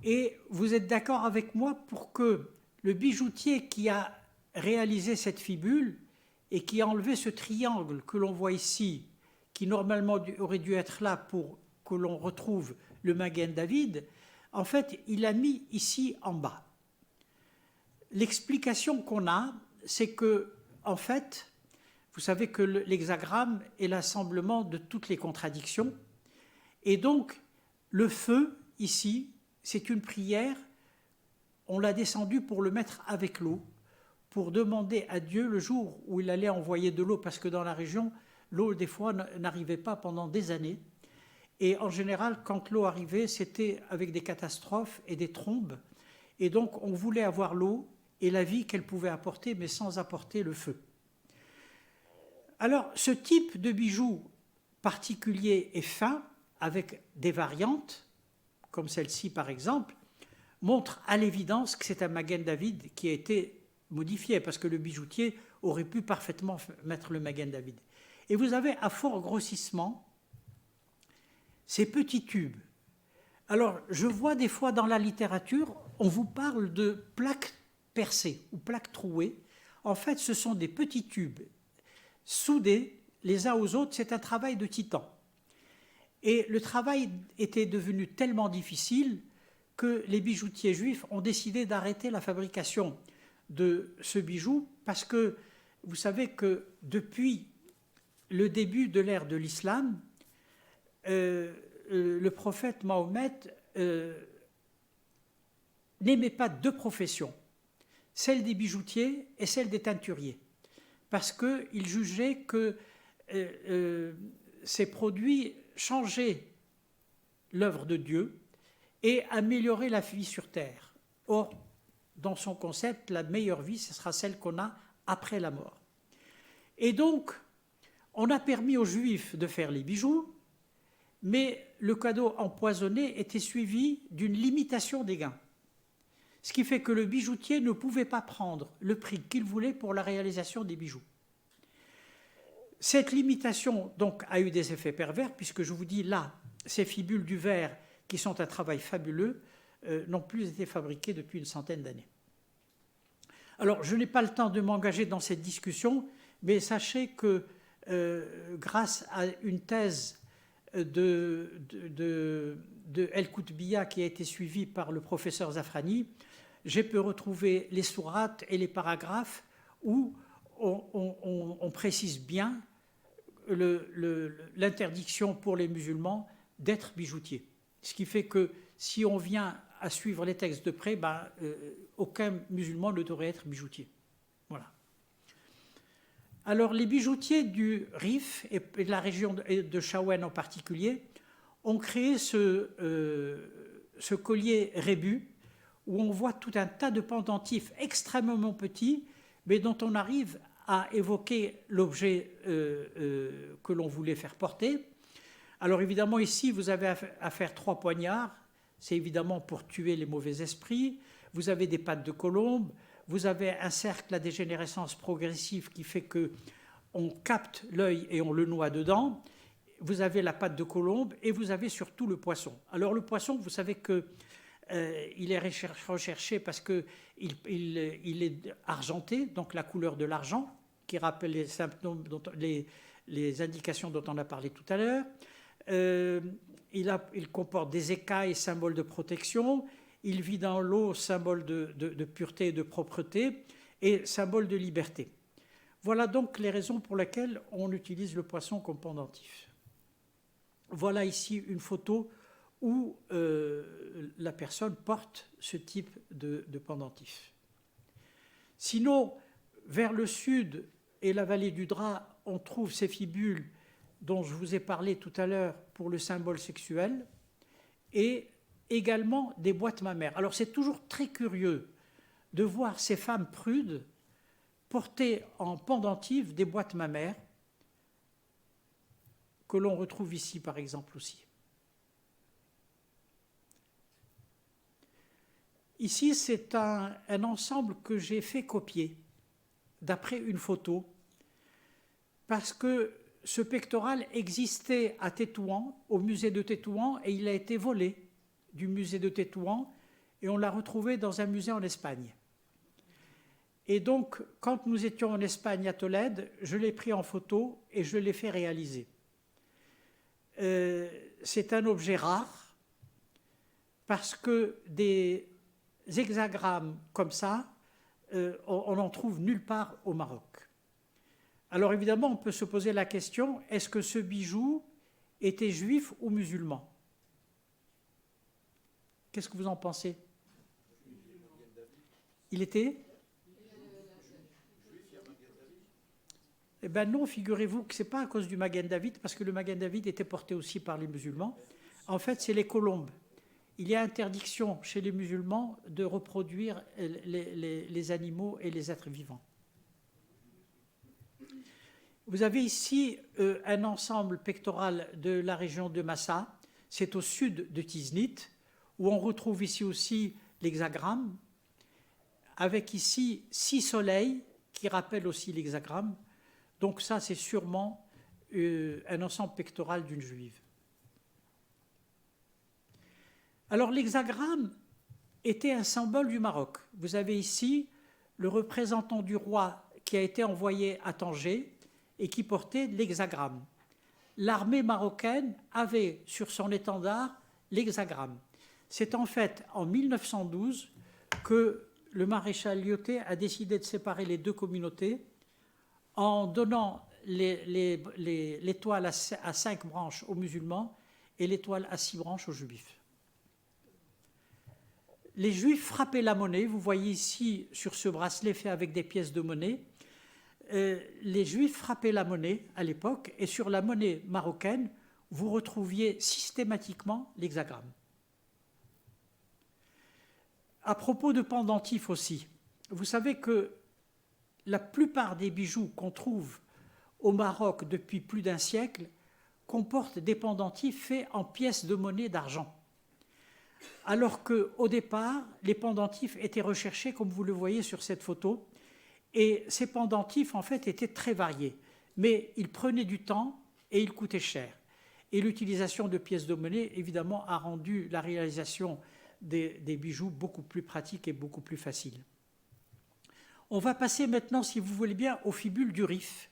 et vous êtes d'accord avec moi pour que le bijoutier qui a réalisé cette fibule et qui a enlevé ce triangle que l'on voit ici, qui normalement aurait dû être là pour que l'on retrouve le Magen David, en fait, il l'a mis ici en bas. L'explication qu'on a, c'est que, en fait, vous savez que l'hexagramme est l'assemblement de toutes les contradictions. Et donc, le feu, ici, c'est une prière. On l'a descendu pour le mettre avec l'eau, pour demander à Dieu le jour où il allait envoyer de l'eau, parce que dans la région, l'eau, des fois, n'arrivait pas pendant des années. Et en général, quand l'eau arrivait, c'était avec des catastrophes et des trombes. Et donc, on voulait avoir l'eau et la vie qu'elle pouvait apporter, mais sans apporter le feu. Alors, ce type de bijou particulier et fin, avec des variantes, comme celle-ci par exemple, montre à l'évidence que c'est un Magen David qui a été modifié, parce que le bijoutier aurait pu parfaitement mettre le Magen David. Et vous avez à fort grossissement ces petits tubes. Alors, je vois des fois dans la littérature, on vous parle de plaques percées ou plaques trouées. En fait, ce sont des petits tubes soudés les uns aux autres. C'est un travail de titan. Et le travail était devenu tellement difficile que les bijoutiers juifs ont décidé d'arrêter la fabrication de ce bijou, parce que vous savez que depuis le début de l'ère de l'islam, le prophète Mahomet n'aimait pas deux professions, celle des bijoutiers et celle des teinturiers, parce qu'il jugeait que ces produits changeaient l'œuvre de Dieu et amélioraient la vie sur terre. Or, dans son concept, la meilleure vie, ce sera celle qu'on a après la mort. Et donc, on a permis aux Juifs de faire les bijoux, mais le cadeau empoisonné était suivi d'une limitation des gains. Ce qui fait que le bijoutier ne pouvait pas prendre le prix qu'il voulait pour la réalisation des bijoux. Cette limitation donc a eu des effets pervers, puisque je vous dis là, ces fibules du verre, qui sont un travail fabuleux, n'ont plus été fabriquées depuis une centaine d'années. Alors, je n'ai pas le temps de m'engager dans cette discussion, mais sachez que grâce à une thèse de El Koutbiya qui a été suivie par le professeur Zafrani, j'ai pu retrouver les sourates et les paragraphes où on précise bien l'interdiction pour les musulmans d'être bijoutiers. Ce qui fait que si on vient à suivre les textes de près, aucun musulman ne devrait être bijoutier. Voilà. Alors les bijoutiers du Rif et de la région de Chaouenne en particulier ont créé ce collier rébus où on voit tout un tas de pendentifs extrêmement petits, mais dont on arrive à évoquer l'objet que l'on voulait faire porter. Alors évidemment ici vous avez à faire 3 poignards, c'est évidemment pour tuer les mauvais esprits. Vous avez des pattes de colombe, vous avez un cercle à dégénérescence progressive qui fait qu'on capte l'œil et on le noie dedans. Vous avez la patte de colombe et vous avez surtout le poisson. Alors le poisson, vous savez qu'il est recherché parce qu'il est argenté, donc la couleur de l'argent, qui rappelle les symptômes, les indications dont on a parlé tout à l'heure. Il comporte des écailles, symbole de protection. Il vit dans l'eau, symbole de pureté et de propreté, et symbole de liberté. Voilà donc les raisons pour lesquelles on utilise le poisson comme pendentif. Voilà ici une photo où la personne porte ce type de pendentif. Sinon, vers le sud et la vallée du Drap, on trouve ces fibules dont je vous ai parlé tout à l'heure pour le symbole sexuel, et également des boîtes mammaires. Alors c'est toujours très curieux de voir ces femmes prudes porter en pendentif des boîtes mammaires, que l'on retrouve ici par exemple aussi. Ici c'est un ensemble que j'ai fait copier d'après une photo, parce que ce pectoral existait à Tétouan, au musée de Tétouan, et il a été volé du musée de Tétouan, et on l'a retrouvé dans un musée en Espagne. Et donc, quand nous étions en Espagne, à Tolède, je l'ai pris en photo et je l'ai fait réaliser. C'est un objet rare, parce que des hexagrammes comme ça, on n'en trouve nulle part au Maroc. Alors évidemment, on peut se poser la question, est-ce que ce bijou était juif ou musulman? Qu'est-ce que vous en pensez? Il était? Eh bien non, figurez-vous que ce n'est pas à cause du Magen David, parce que le Magen David était porté aussi par les musulmans. En fait, c'est les colombes. Il y a interdiction chez les musulmans de reproduire les animaux et les êtres vivants. Vous avez ici un ensemble pectoral de la région de Massa, c'est au sud de Tiznit, où on retrouve ici aussi l'hexagramme, avec ici 6 soleils qui rappellent aussi l'hexagramme. Donc ça, c'est sûrement un ensemble pectoral d'une juive. Alors l'hexagramme était un symbole du Maroc. Vous avez ici le représentant du roi qui a été envoyé à Tanger et qui portait l'hexagramme. L'armée marocaine avait sur son étendard l'hexagramme. C'est en fait en 1912 que le maréchal Lyautey a décidé de séparer les deux communautés en donnant l'étoile à 5 branches aux musulmans et l'étoile à 6 branches aux juifs. Les juifs frappaient la monnaie, vous voyez ici sur ce bracelet fait avec des pièces de monnaie, les juifs frappaient la monnaie à l'époque et sur la monnaie marocaine, vous retrouviez systématiquement l'hexagramme. À propos de pendentifs aussi, vous savez que la plupart des bijoux qu'on trouve au Maroc depuis plus d'un siècle comportent des pendentifs faits en pièces de monnaie d'argent. Alors qu'au départ, les pendentifs étaient recherchés, comme vous le voyez sur cette photo, et ces pendentifs, en fait, étaient très variés. Mais ils prenaient du temps et ils coûtaient cher. Et l'utilisation de pièces de monnaie, évidemment, a rendu la réalisation des bijoux beaucoup plus pratique et beaucoup plus facile. On va passer maintenant, si vous voulez bien, aux fibules du Rif,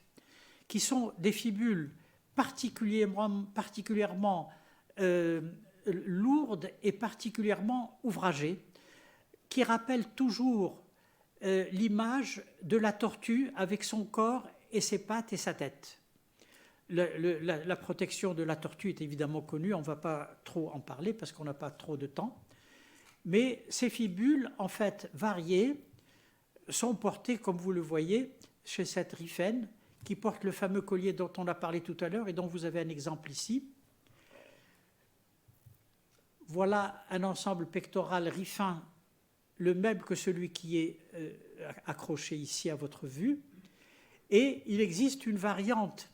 qui sont des fibules particulièrement lourdes et particulièrement ouvragées, qui rappellent toujours l'image de la tortue avec son corps et ses pattes et sa tête. La protection de la tortue est évidemment connue, on ne va pas trop en parler parce qu'on n'a pas trop de temps. Mais ces fibules, en fait, variées, sont portées, comme vous le voyez, chez cette Rifaine, qui porte le fameux collier dont on a parlé tout à l'heure et dont vous avez un exemple ici. Voilà un ensemble pectoral rifin, le même que celui qui est accroché ici à votre vue. Et il existe une variante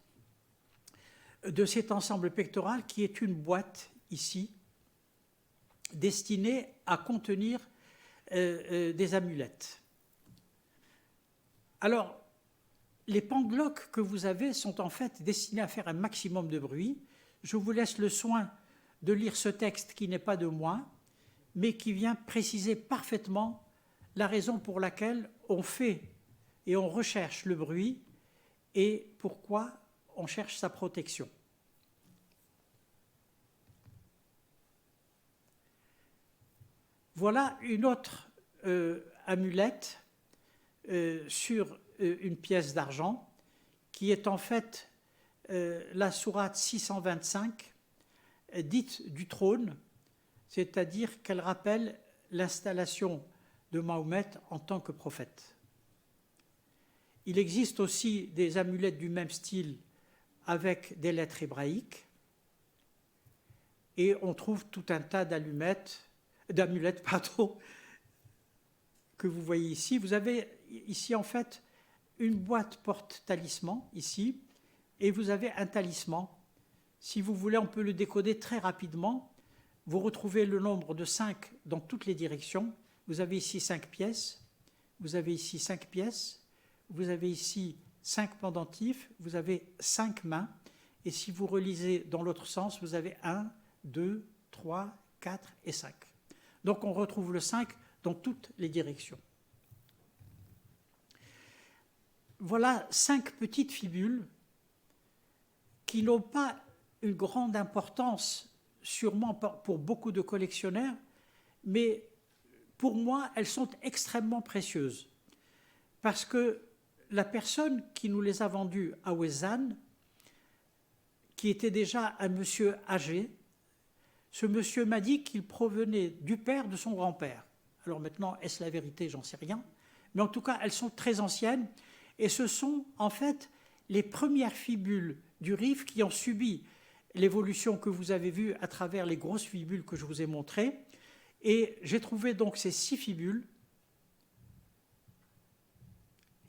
de cet ensemble pectoral qui est une boîte ici, destinée à contenir des amulettes. Alors, les pangloques que vous avez sont en fait destinés à faire un maximum de bruit. Je vous laisse le soin de lire ce texte qui n'est pas de moi, mais qui vient préciser parfaitement la raison pour laquelle on fait et on recherche le bruit et pourquoi on cherche sa protection. Voilà une autre amulette sur une pièce d'argent qui est en fait la sourate 625 dite du trône, c'est-à-dire qu'elle rappelle l'installation de Mahomet en tant que prophète. Il existe aussi des amulettes du même style avec des lettres hébraïques et on trouve tout un tas d'amulettes que vous voyez ici. Vous avez ici en fait une boîte porte-talisman ici et vous avez un talisman. Si vous voulez, on peut le décoder très rapidement. Vous retrouvez le nombre de 5 dans toutes les directions. Vous avez ici 5 pièces, vous avez ici 5 pièces, vous avez ici 5 pendentifs, vous avez 5 mains. Et si vous relisez dans l'autre sens, vous avez 1, 2, 3, 4 et 5. Donc on retrouve le 5 dans toutes les directions. Voilà 5 petites fibules qui n'ont pas une grande importance, sûrement pour beaucoup de collectionneurs, mais pour moi, elles sont extrêmement précieuses. Parce que la personne qui nous les a vendues à Ouessane, qui était déjà un monsieur âgé, ce monsieur m'a dit qu'il provenait du père de son grand-père. Alors maintenant, est-ce la vérité? J'en sais rien. Mais en tout cas, elles sont très anciennes. Et ce sont en fait les premières fibules du Rif qui ont subi l'évolution que vous avez vue à travers les grosses fibules que je vous ai montrées. Et j'ai trouvé donc ces 6 fibules.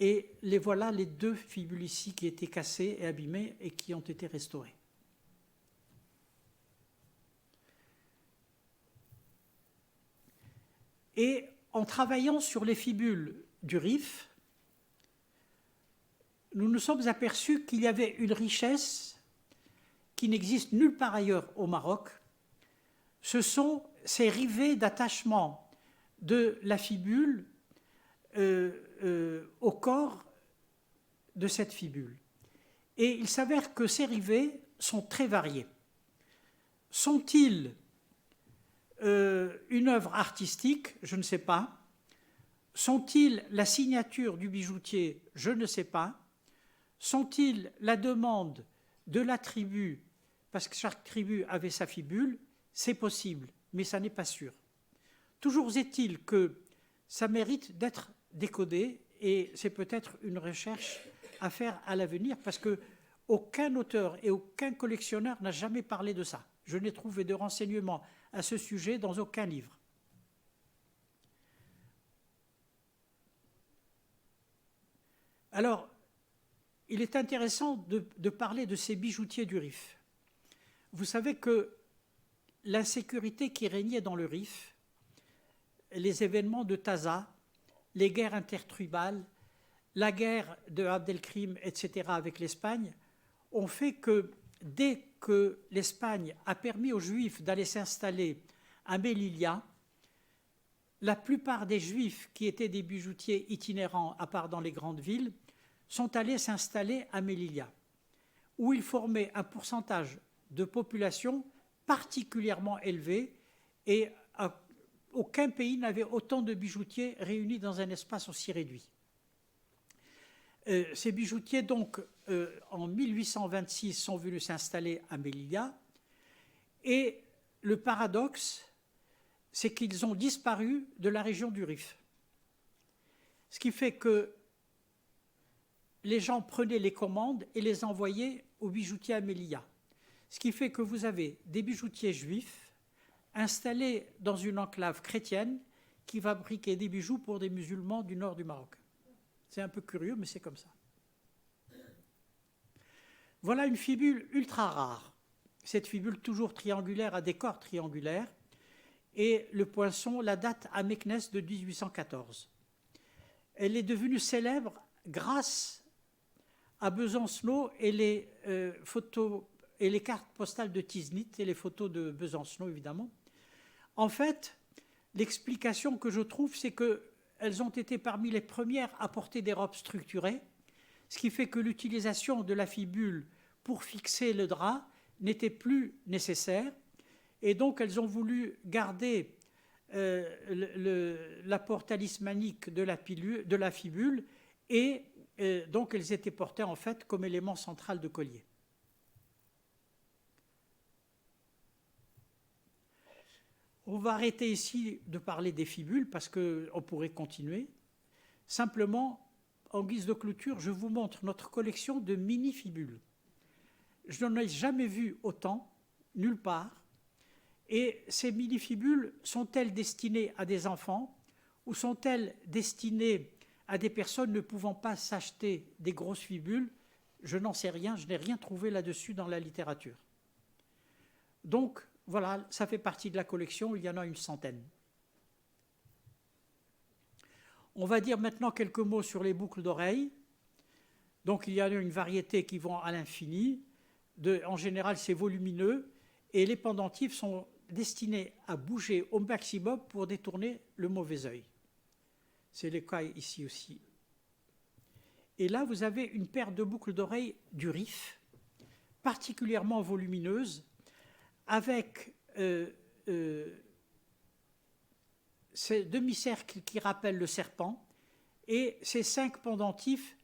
Et les voilà les 2 fibules ici qui étaient cassées et abîmées et qui ont été restaurées. Et en travaillant sur les fibules du Rif, nous nous sommes aperçus qu'il y avait une richesse qui n'existe nulle part ailleurs au Maroc. Ce sont ces rivets d'attachement de la fibule au corps de cette fibule. Et il s'avère que ces rivets sont très variés. Sont-ils une œuvre artistique? Je ne sais pas. Sont-ils la signature du bijoutier? Je ne sais pas. Sont-ils la demande de la tribu? Parce que chaque tribu avait sa fibule. C'est possible, mais ça n'est pas sûr. Toujours est-il que ça mérite d'être décodé et c'est peut-être une recherche à faire à l'avenir parce qu'aucun auteur et aucun collectionneur n'a jamais parlé de ça. Je n'ai trouvé de renseignements à ce sujet dans aucun livre. Alors, il est intéressant de parler de ces bijoutiers du Rif. Vous savez que l'insécurité qui régnait dans le Rif, les événements de Taza, les guerres intertribales, la guerre de Abdelkrim, etc., avec l'Espagne, ont fait que dès que l'Espagne a permis aux Juifs d'aller s'installer à Melilla, la plupart des Juifs qui étaient des bijoutiers itinérants, à part dans les grandes villes, sont allés s'installer à Melilla, où ils formaient un pourcentage de population particulièrement élevé et aucun pays n'avait autant de bijoutiers réunis dans un espace aussi réduit. Ces bijoutiers, donc, en 1826, sont venus s'installer à Melilla et le paradoxe, c'est qu'ils ont disparu de la région du Rif. Ce qui fait que les gens prenaient les commandes et les envoyaient aux bijoutiers à Melilla. Ce qui fait que vous avez des bijoutiers juifs installés dans une enclave chrétienne qui fabriquaient des bijoux pour des musulmans du nord du Maroc. C'est un peu curieux, mais c'est comme ça. Voilà une fibule ultra rare. Cette fibule toujours triangulaire à décor triangulaire. Et le poinçon la date à Meknès de 1814. Elle est devenue célèbre grâce à Besancenot et les photos et les cartes postales de Tiznit et les photos de Besancenot, évidemment. En fait, l'explication que je trouve, c'est qu'elles ont été parmi les premières à porter des robes structurées, ce qui fait que l'utilisation de la fibule pour fixer le drap n'était plus nécessaire. Et donc, elles ont voulu garder l'apport talismanique de la fibule et donc elles étaient portées en fait comme élément central de collier. On va arrêter ici de parler des fibules parce qu'on pourrait continuer. Simplement, en guise de clôture, je vous montre notre collection de mini-fibules. Je n'en ai jamais vu autant, nulle part. Et ces mini-fibules, sont-elles destinées à des enfants ou sont-elles destinées à des personnes ne pouvant pas s'acheter des grosses fibules? Je n'en sais rien, je n'ai rien trouvé là-dessus dans la littérature. Donc, voilà, ça fait partie de la collection, il y en a une centaine. On va dire maintenant quelques mots sur les boucles d'oreilles. Donc, il y en a une variété qui vont à l'infini. En général, c'est volumineux. Et les pendentifs sont destinés à bouger au maximum pour détourner le mauvais œil. C'est le cas ici aussi. Et là, vous avez une paire de boucles d'oreilles du Rif, particulièrement volumineuses, avec ces demi-cercles qui rappellent le serpent et ces 5 pendentifs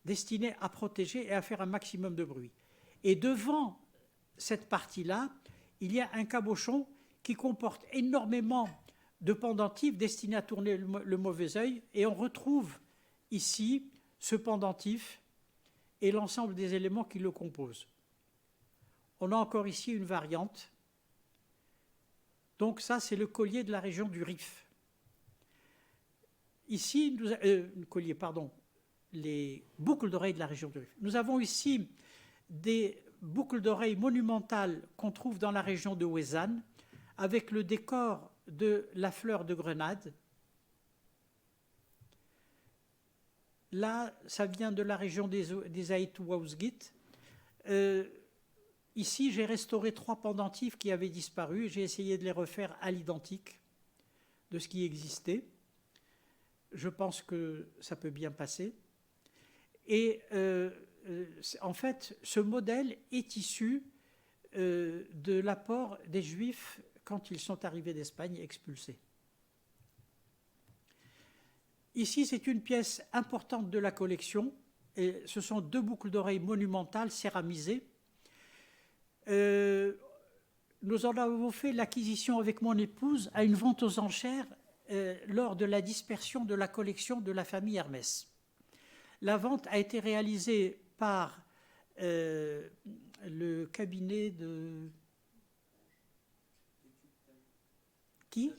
destinés à protéger et à faire un maximum de bruit. Et devant cette partie-là, il y a un cabochon qui comporte énormément de pendentifs destinés à tourner le mauvais œil. Et on retrouve ici ce pendentif et l'ensemble des éléments qui le composent. On a encore ici une variante. Donc ça, c'est le collier de la région du Rif. Ici, collier, pardon. les boucles d'oreilles de la région du Rif. Nous avons ici des boucles d'oreilles monumentales qu'on trouve dans la région de Ouézane, avec le décor de la fleur de grenade. Là, ça vient de la région des Aït Ouaouzguit. Ici, j'ai restauré 3 pendentifs qui avaient disparu. J'ai essayé de les refaire à l'identique de ce qui existait. Je pense que ça peut bien passer. Et en fait, ce modèle est issu de l'apport des Juifs quand ils sont arrivés d'Espagne expulsés. Ici, c'est une pièce importante de la collection. Et ce sont 2 boucles d'oreilles monumentales céramisées. Nous en avons fait l'acquisition avec mon épouse à une vente aux enchères lors de la dispersion de la collection de la famille Hermès. La vente a été réalisée par le cabinet de... Qui?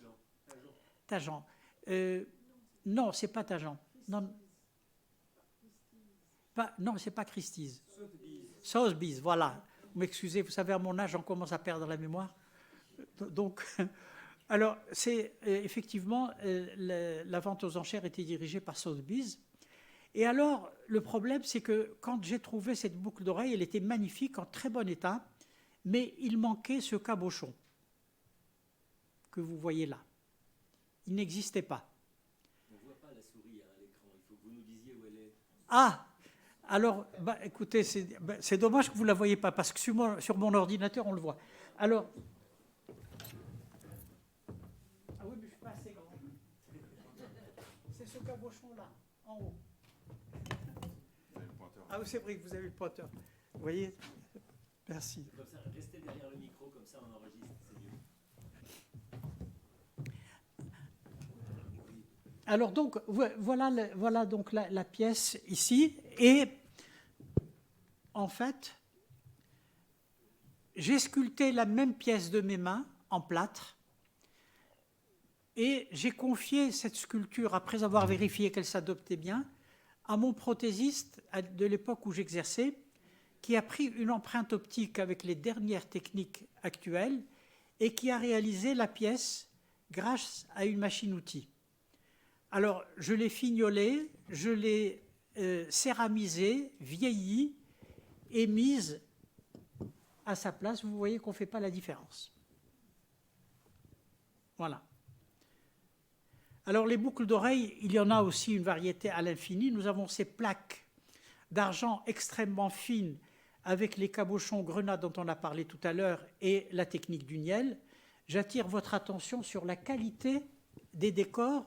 Tajan. Non, c'est pas Tajan. Non, c'est pas Christie's. Sotheby's, voilà. Vous m'excusez, vous savez, à mon âge, on commence à perdre la mémoire. Donc, alors, c'est effectivement, la vente aux enchères était dirigée par Sotheby's. Et alors, le problème, c'est que quand j'ai trouvé cette boucle d'oreille, elle était magnifique, en très bon état, mais il manquait ce cabochon que vous voyez là. Il n'existait pas. On ne voit pas la souris à l'écran, il faut que vous nous disiez où elle est. Ah! Alors, écoutez, c'est dommage que vous ne la voyez pas, parce que sur mon ordinateur, on le voit. Alors... Ah oui, mais je ne suis pas assez grand. C'est ce cabochon-là, en haut. Ah oui, c'est vrai que vous avez le pointeur. Vous voyez? Merci. Comme ça, restez derrière le micro, comme ça on enregistre, c'est mieux. Alors donc, voilà donc la pièce ici. Et en fait, j'ai sculpté la même pièce de mes mains en plâtre. Et j'ai confié cette sculpture, après avoir vérifié qu'elle s'adoptait bien, à mon prothésiste de l'époque où j'exerçais, qui a pris une empreinte optique avec les dernières techniques actuelles et qui a réalisé la pièce grâce à une machine-outil. Alors, je l'ai fignolée, je l'ai céramisée, vieillie et mise à sa place. Vous voyez qu'on ne fait pas la différence. Voilà. Alors, les boucles d'oreilles, il y en a aussi une variété à l'infini. Nous avons ces plaques d'argent extrêmement fines avec les cabochons grenats dont on a parlé tout à l'heure et la technique du niel. J'attire votre attention sur la qualité des décors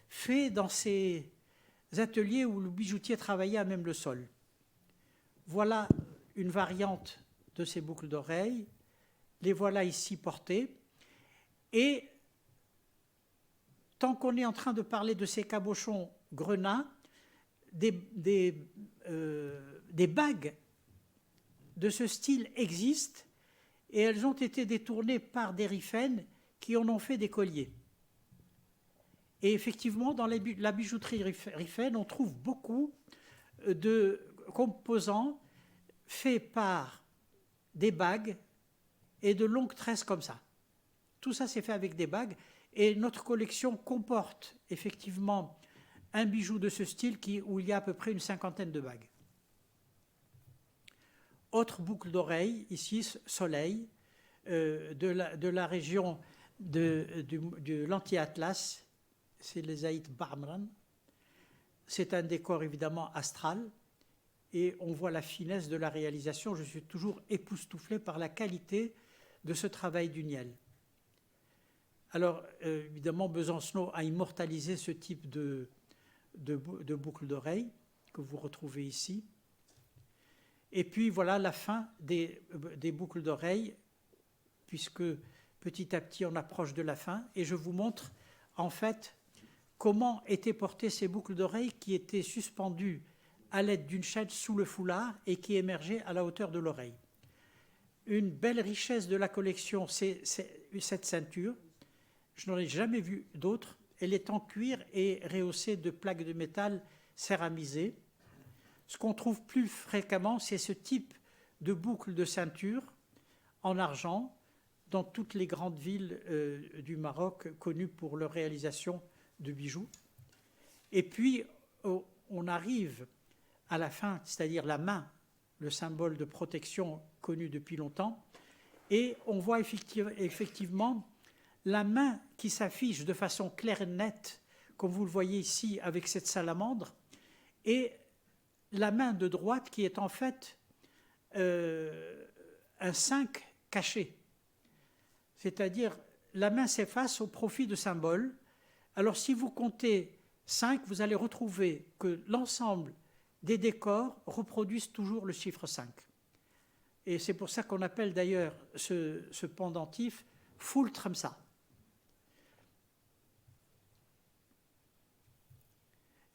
faits dans ces ateliers où le bijoutier travaillait à même le sol. Voilà une variante de ces boucles d'oreilles. Les voilà ici portées. Et tant qu'on est en train de parler de ces cabochons grenats, des bagues de ce style existent et elles ont été détournées par des rifènes qui en ont fait des colliers. Et effectivement, dans la bijouterie rifène, on trouve beaucoup de composants faits par des bagues et de longues tresses comme ça. Tout ça, c'est fait avec des bagues. Et notre collection comporte effectivement un bijou de ce style où il y a à peu près une 50aine de bagues. Autre boucle d'oreille, ici, Soleil, de la région de l'Anti-Atlas, c'est les Aït Barmran. C'est un décor évidemment astral et on voit la finesse de la réalisation. Je suis toujours époustouflé par la qualité de ce travail du niel. Alors, évidemment, Besancenot a immortalisé ce type de boucle d'oreille que vous retrouvez ici. Et puis, voilà la fin des boucles d'oreilles, puisque petit à petit, on approche de la fin. Et je vous montre, en fait, comment étaient portées ces boucles d'oreilles qui étaient suspendues à l'aide d'une chaîne sous le foulard et qui émergeaient à la hauteur de l'oreille. Une belle richesse de la collection, c'est cette ceinture. Je n'en ai jamais vu d'autre. Elle est en cuir et rehaussée de plaques de métal céramisées. Ce qu'on trouve plus fréquemment, c'est ce type de boucle de ceinture en argent dans toutes les grandes villes du Maroc connues pour leur réalisation de bijoux. Et puis, on arrive à la fin, c'est-à-dire la main, le symbole de protection connu depuis longtemps, et on voit effectivement la main qui s'affiche de façon claire et nette, comme vous le voyez ici avec cette salamandre, et la main de droite qui est en fait un 5 caché. C'est-à-dire, la main s'efface au profit de symboles. Alors, si vous comptez 5, vous allez retrouver que l'ensemble des décors reproduisent toujours le chiffre 5. Et c'est pour ça qu'on appelle d'ailleurs ce pendentif Full Tramsa.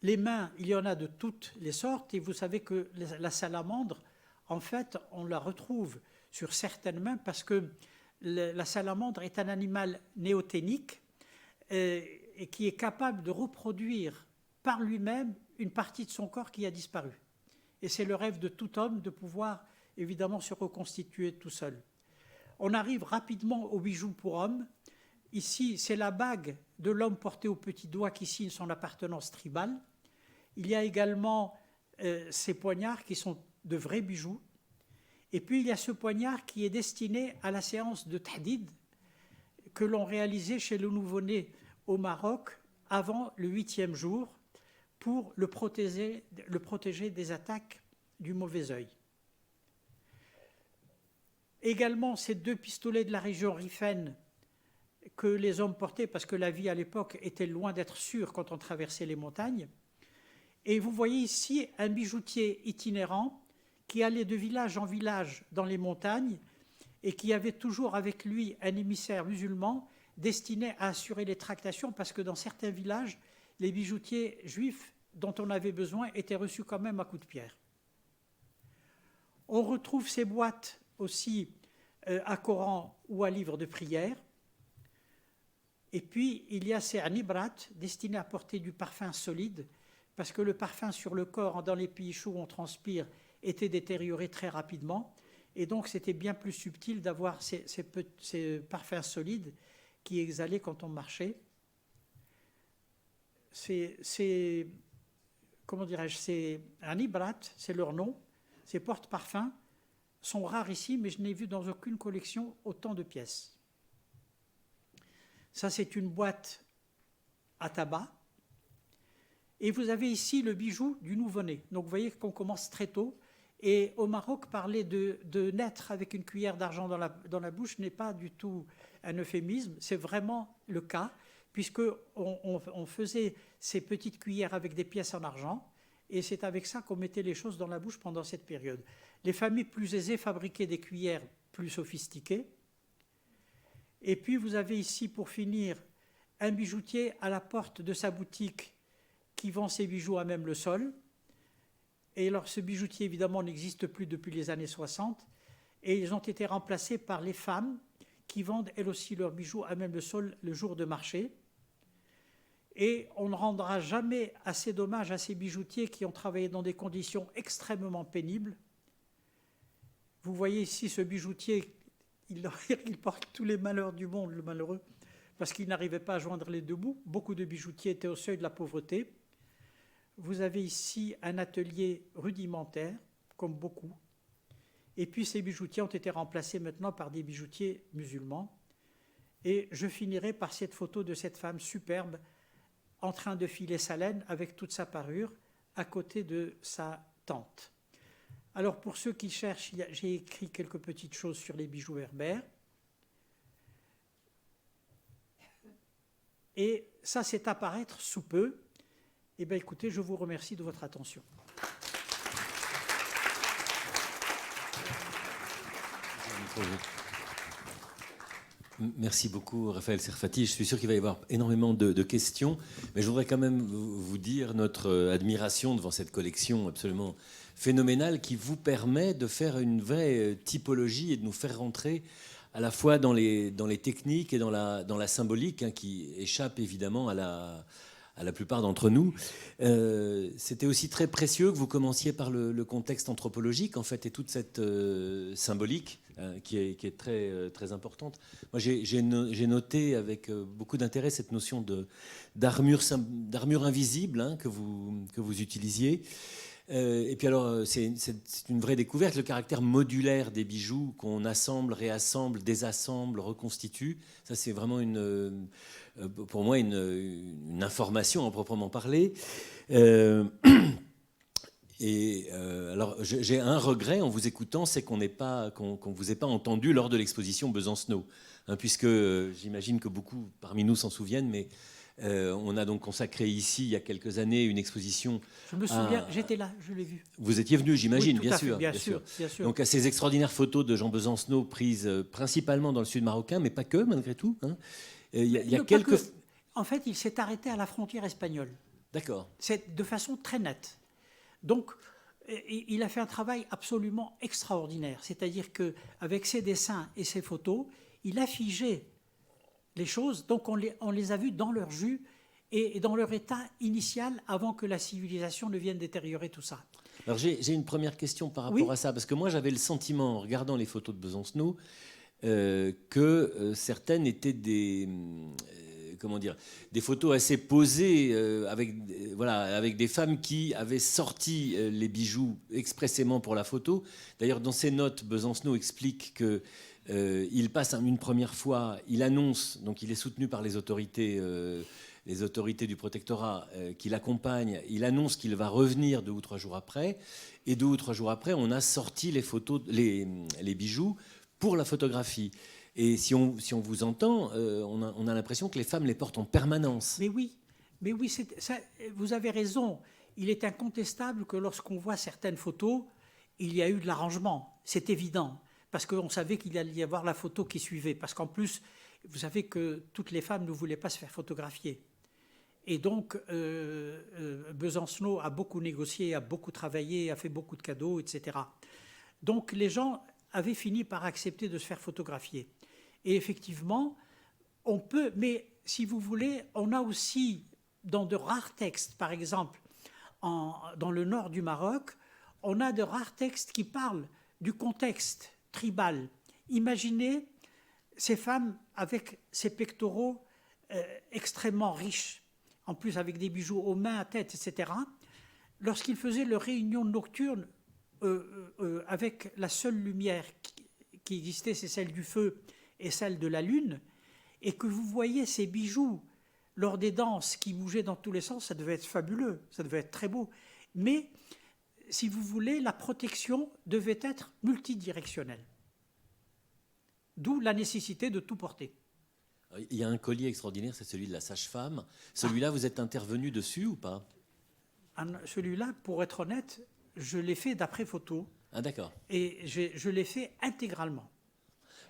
Les mains, il y en a de toutes les sortes, et vous savez que la salamandre, en fait, on la retrouve sur certaines mains parce que la salamandre est un animal néoténique et qui est capable de reproduire par lui-même une partie de son corps qui a disparu. Et c'est le rêve de tout homme de pouvoir évidemment se reconstituer tout seul. On arrive rapidement aux bijoux pour hommes. Ici, c'est la bague de l'homme portée au petit doigt qui signe son appartenance tribale. Il y a également ces poignards qui sont de vrais bijoux. Et puis il y a ce poignard qui est destiné à la séance de tahdid que l'on réalisait chez le nouveau-né au Maroc avant le 8e jour pour le protéger des attaques du mauvais œil. Également, ces 2 pistolets de la région Rifaine que les hommes portaient parce que la vie à l'époque était loin d'être sûre quand on traversait les montagnes. Et vous voyez ici un bijoutier itinérant qui allait de village en village dans les montagnes et qui avait toujours avec lui un émissaire musulman destiné à assurer les tractations parce que dans certains villages, les bijoutiers juifs dont on avait besoin étaient reçus quand même à coups de pierre. On retrouve ces boîtes aussi à Coran ou à livres de prière. Et puis, il y a ces anibrat destinés à porter du parfum solide parce que le parfum sur le corps, dans les pays chauds où on transpire, était détérioré très rapidement. Et donc, c'était bien plus subtil d'avoir ces parfums solides qui exhalaient quand on marchait. Comment dirais-je, c'est anibrat, c'est leur nom. Ces porte-parfums sont rares ici, mais je n'ai vu dans aucune collection autant de pièces. Ça, c'est une boîte à tabac. Et vous avez ici le bijou du nouveau-né. Donc vous voyez qu'on commence très tôt. Et au Maroc, parler de naître avec une cuillère d'argent dans la bouche n'est pas du tout un euphémisme. C'est vraiment le cas, puisqu'on faisait ces petites cuillères avec des pièces en argent. Et c'est avec ça qu'on mettait les choses dans la bouche pendant cette période. Les familles plus aisées fabriquaient des cuillères plus sophistiquées. Et puis vous avez ici, pour finir, un bijoutier à la porte de sa boutique qui vend ses bijoux à même le sol. Et alors ce bijoutier, évidemment, n'existe plus depuis les années 60. Et ils ont été remplacés par les femmes qui vendent elles aussi leurs bijoux à même le sol le jour de marché. Et on ne rendra jamais assez d'hommage à ces bijoutiers qui ont travaillé dans des conditions extrêmement pénibles. Vous voyez ici ce bijoutier, il porte tous les malheurs du monde, le malheureux, parce qu'il n'arrivait pas à joindre les deux bouts. Beaucoup de bijoutiers étaient au seuil de la pauvreté. Vous avez ici un atelier rudimentaire, comme beaucoup. Et puis ces bijoutiers ont été remplacés maintenant par des bijoutiers musulmans. Et je finirai par cette photo de cette femme superbe en train de filer sa laine avec toute sa parure à côté de sa tante. Alors pour ceux qui cherchent, j'ai écrit quelques petites choses sur les bijoux berbères. Et ça, c'est à paraître sous peu. Eh bien, écoutez, je vous remercie de votre attention. Merci beaucoup, Raphaël Serfati. Je suis sûr qu'il va y avoir énormément de questions, mais je voudrais quand même vous dire notre admiration devant cette collection absolument phénoménale qui vous permet de faire une vraie typologie et de nous faire rentrer à la fois dans les techniques et dans la symbolique, hein, qui échappe évidemment à à la plupart d'entre nous. C'était aussi très précieux que vous commenciez par le contexte anthropologique, en fait, et toute cette symbolique qui est très, très importante. Moi, j'ai noté avec beaucoup d'intérêt cette notion d'armure invisible, hein, que vous utilisiez. Et puis alors, c'est une vraie découverte, le caractère modulaire des bijoux qu'on assemble, réassemble, désassemble, reconstitue. Ça, c'est vraiment pour moi une information à proprement parler. Alors, j'ai un regret en vous écoutant, c'est qu'on vous ait pas entendu lors de l'exposition Besancenot, hein, puisque j'imagine que beaucoup parmi nous s'en souviennent, mais on a donc consacré ici, il y a quelques années, une exposition. Je me souviens, j'étais là, je l'ai vu. Vous étiez venu, j'imagine, oui, bien sûr. Bien sûr. Donc à ces extraordinaires photos de Jean Besancenot prises principalement dans le sud marocain, mais pas que, malgré tout. Hein. Il y a quelques... En fait, il s'est arrêté à la frontière espagnole. D'accord. C'est de façon très nette. Donc, il a fait un travail absolument extraordinaire. C'est-à-dire qu'avec ses dessins et ses photos, il a figé les choses. Donc, on les a vues dans leur jus et dans leur état initial avant que la civilisation ne vienne détériorer tout ça. Alors, j'ai une première question par rapport à ça. Parce que moi, j'avais le sentiment, en regardant les photos de Besancenot, que certaines étaient des photos assez posées avec des femmes qui avaient sorti les bijoux expressément pour la photo. D'ailleurs, dans ses notes, Besancenot explique que il passe une première fois, il annonce, donc il est soutenu par les autorités du protectorat qui l'accompagnent, il annonce qu'il va revenir 2 ou 3 jours après, et 2 ou 3 jours après, on a sorti les bijoux pour la photographie. Et si on vous entend, on a l'impression que les femmes les portent en permanence. Mais oui, ça, vous avez raison. Il est incontestable que lorsqu'on voit certaines photos, il y a eu de l'arrangement. C'est évident, parce qu'on savait qu'il allait y avoir la photo qui suivait. Parce qu'en plus, vous savez que toutes les femmes ne voulaient pas se faire photographier. Et donc, Besancenot a beaucoup négocié, a beaucoup travaillé, a fait beaucoup de cadeaux, etc. Donc, les gens avaient fini par accepter de se faire photographier. Et effectivement, on peut, mais si vous voulez, on a aussi, dans de rares textes, par exemple, dans le nord du Maroc, on a de rares textes qui parlent du contexte tribal. Imaginez ces femmes avec ces pectoraux extrêmement riches, en plus avec des bijoux aux mains, à tête, etc. Lorsqu'ils faisaient leur réunion nocturne avec la seule lumière qui existait, c'est celle du feu et celle de la lune, et que vous voyez ces bijoux lors des danses qui bougeaient dans tous les sens, ça devait être fabuleux, ça devait être très beau. Mais, si vous voulez, la protection devait être multidirectionnelle. D'où la nécessité de tout porter. Il y a un collier extraordinaire, c'est celui de la sage-femme. Celui-là, vous êtes intervenu dessus ou pas? Celui-là, pour être honnête, je l'ai fait d'après photo. Ah, d'accord. Et je l'ai fait intégralement.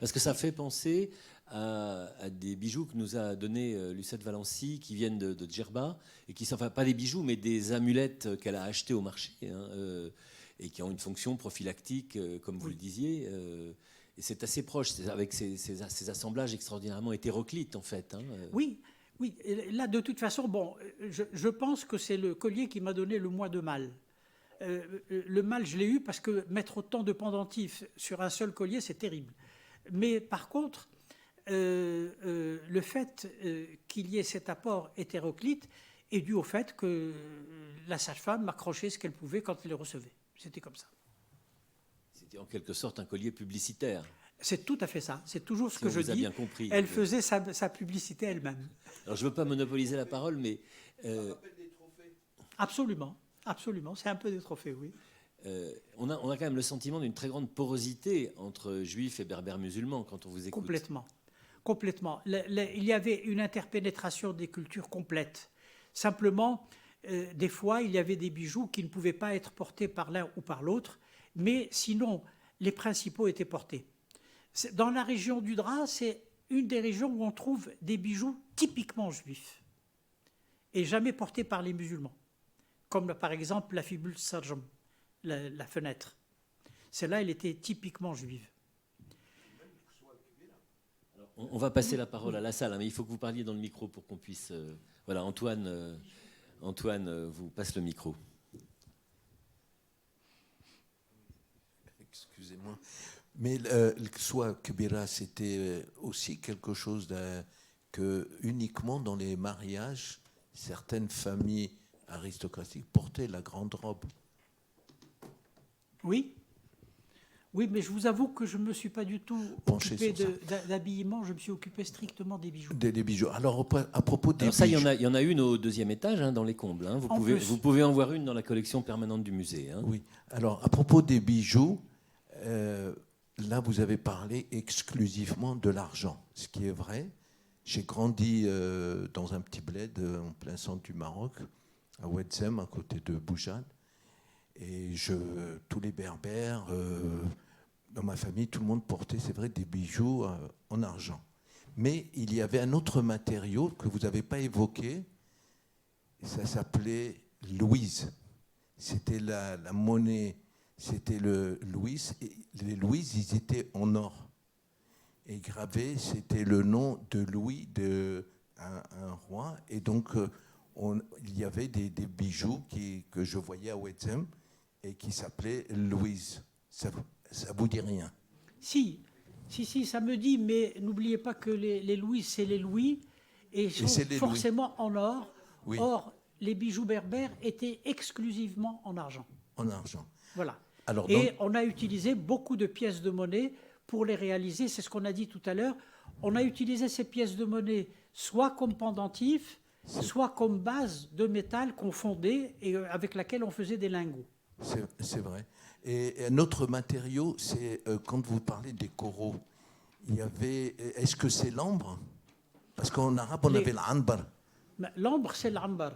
Parce que ça fait penser à des bijoux que nous a donné Lucette Valency, qui viennent de Djerba, et qui sont enfin, pas des bijoux, mais des amulettes qu'elle a achetées au marché, hein, et qui ont une fonction prophylactique, comme vous le disiez. Et c'est assez proche, avec ces assemblages extraordinairement hétéroclites, en fait. Hein. Oui. Là, de toute façon, bon, je pense que c'est le collier qui m'a donné le moins de mal. Le mal, je l'ai eu parce que mettre autant de pendentifs sur un seul collier, c'est terrible. Mais par contre, le fait qu'il y ait cet apport hétéroclite est dû au fait que la sage-femme m'accrochait ce qu'elle pouvait quand elle le recevait. C'était comme ça. C'était en quelque sorte un collier publicitaire. C'est tout à fait ça. C'est toujours ce si que je dis. Bien compris, elle faisait sa publicité elle-même. Alors je ne veux pas monopoliser la parole, mais... Ça rappelle des trophées. Absolument. C'est un peu des trophées, oui. On a quand même le sentiment d'une très grande porosité entre juifs et berbères musulmans quand on vous écoute. Complètement. Il y avait une interpénétration des cultures complète. Simplement, des fois, il y avait des bijoux qui ne pouvaient pas être portés par l'un ou par l'autre, mais sinon, les principaux étaient portés. Dans la région du drap, c'est une des régions où on trouve des bijoux typiquement juifs et jamais portés par les musulmans, comme par exemple la fibule sarjam, la fenêtre. Celle-là, elle était typiquement juive. On va passer la parole à la salle, hein, mais il faut que vous parliez dans le micro pour qu'on puisse Voilà, Antoine vous passe le micro. Excusez-moi. Mais soit Kbira, c'était aussi quelque chose que uniquement dans les mariages, certaines familles aristocratiques portaient la grande robe. Oui. Oui, mais je vous avoue que je ne me suis pas du tout Penché occupé sur d'habillement, je me suis occupé strictement des bijoux. Des bijoux. Alors, à propos des Alors ça, bijoux... il y en a une au 2e étage, hein, dans les combles. Hein. Vous pouvez en voir une dans la collection permanente du musée. Hein. Oui. Alors, à propos des bijoux, là, vous avez parlé exclusivement de l'argent, ce qui est vrai. J'ai grandi dans un petit bled en plein centre du Maroc, à Ouedzem, à côté de Boujad. Et tous les berbères, dans ma famille, tout le monde portait, c'est vrai, des bijoux en argent. Mais il y avait un autre matériau que vous n'avez pas évoqué, et ça s'appelait Louise. C'était la monnaie, c'était le Louise. Et les Louises, ils étaient en or. Et gravé, c'était le nom de Louis, un roi. Et donc, il y avait des bijoux que je voyais à Ouedzem et qui s'appelaient Louise. Ça vous dit rien? Si, ça me dit, mais n'oubliez pas que les Louis, c'est les Louis, et sont forcément en or. Oui. Or, les bijoux berbères étaient exclusivement en argent. En argent. Voilà. Alors, on a utilisé beaucoup de pièces de monnaie pour les réaliser. C'est ce qu'on a dit tout à l'heure. On a utilisé ces pièces de monnaie soit comme pendentifs, soit comme base de métal qu'on fondait et avec laquelle on faisait des lingots. C'est vrai. Et un autre matériau, c'est quand vous parlez des coraux, il y avait. Est-ce que c'est l'ambre? Parce qu'en arabe, on avait l'ambar. L'ambre, c'est l'ambar.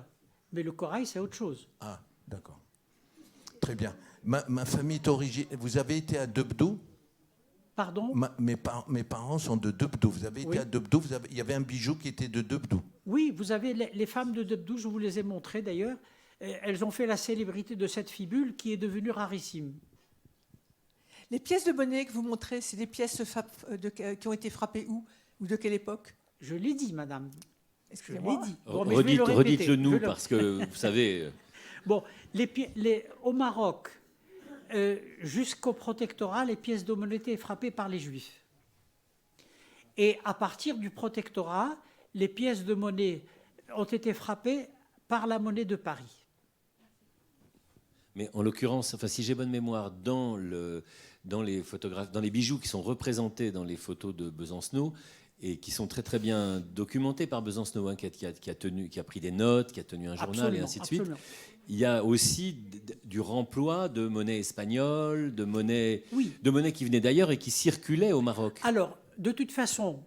Mais le corail, c'est autre chose. Ah, d'accord. Très bien. Ma famille est originaire. Vous avez été à Debdou? Pardon? Mes parents sont de Debdou. Vous avez été à Debdou. Il y avait un bijou qui était de Debdou. Oui, vous avez les femmes de Debdou, je vous les ai montrées d'ailleurs. Elles ont fait la célébrité de cette fibule qui est devenue rarissime. Les pièces de monnaie que vous montrez, c'est des pièces qui ont été frappées où? Ou de quelle époque? Je l'ai dit, madame. Excusez-moi. Bon, redites-le nous, parce que vous savez... Bon, au Maroc, jusqu'au protectorat, les pièces de monnaie étaient frappées par les Juifs. Et à partir du protectorat, les pièces de monnaie ont été frappées par la monnaie de Paris. Mais en l'occurrence, si j'ai bonne mémoire, dans les bijoux qui sont représentés dans les photos de Besancenot et qui sont très très bien documentés par Besancenot, hein, qui a pris des notes, qui a tenu un journal et ainsi de suite. Il y a aussi du remploi de monnaie espagnole, de monnaie qui venait d'ailleurs et qui circulait au Maroc. Alors, de toute façon,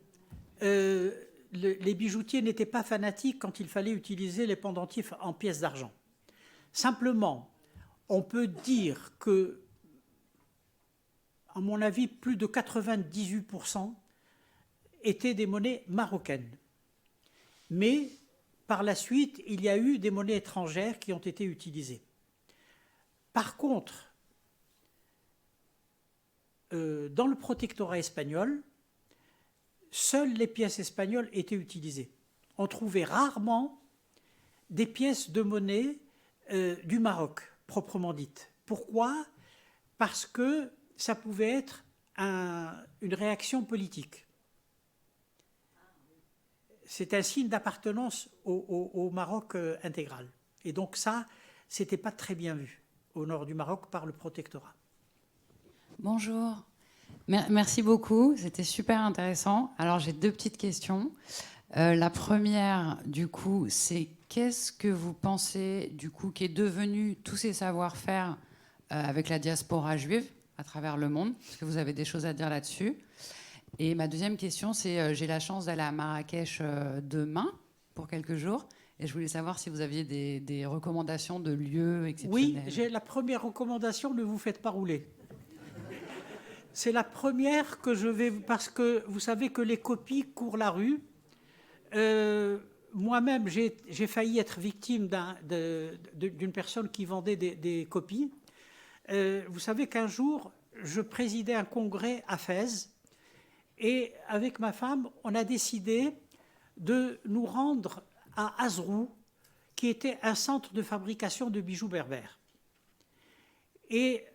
les bijoutiers n'étaient pas fanatiques quand il fallait utiliser les pendentifs en pièces d'argent. Simplement, on peut dire que, à mon avis, plus de 98% étaient des monnaies marocaines. Mais, par la suite, il y a eu des monnaies étrangères qui ont été utilisées. Par contre, dans le protectorat espagnol, seules les pièces espagnoles étaient utilisées. On trouvait rarement des pièces de monnaie du Maroc, proprement dite. Pourquoi? Parce que ça pouvait être une réaction politique. C'est un signe d'appartenance au Maroc intégral. Et donc ça, c'était pas très bien vu au nord du Maroc par le protectorat. Bonjour. Merci beaucoup, c'était super intéressant. Alors j'ai 2 petites questions. La première, du coup, c'est qu'est-ce que vous pensez, du coup, qui est devenu tous ces savoir-faire avec la diaspora juive à travers le monde? Est-ce que vous avez des choses à dire là-dessus? Et ma deuxième question, c'est j'ai la chance d'aller à Marrakech demain pour quelques jours. Et je voulais savoir si vous aviez des recommandations de lieux exceptionnels. Oui, j'ai la première recommandation, ne vous faites pas rouler. C'est la première que je vais... Parce que vous savez que les copies courent la rue. Moi-même, j'ai failli être victime d'une personne qui vendait des copies. Vous savez qu'un jour, je présidais un congrès à Fès. Et avec ma femme, on a décidé de nous rendre à Azrou, qui était un centre de fabrication de bijoux berbères. Et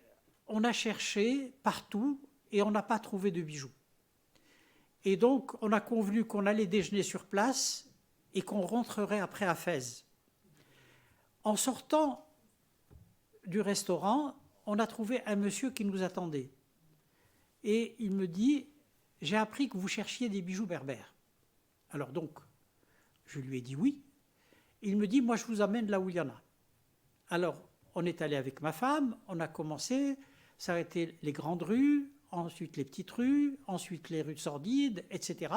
on a cherché partout et on n'a pas trouvé de bijoux. Et donc, on a convenu qu'on allait déjeuner sur place et qu'on rentrerait après à Fès. En sortant du restaurant, on a trouvé un monsieur qui nous attendait. Et il me dit, j'ai appris que vous cherchiez des bijoux berbères. Alors donc, je lui ai dit oui. Il me dit, moi je vous amène là où il y en a. Alors, on est allé avec ma femme, on a commencé, ça a été les grandes rues, ensuite les petites rues, ensuite les rues sordides, etc.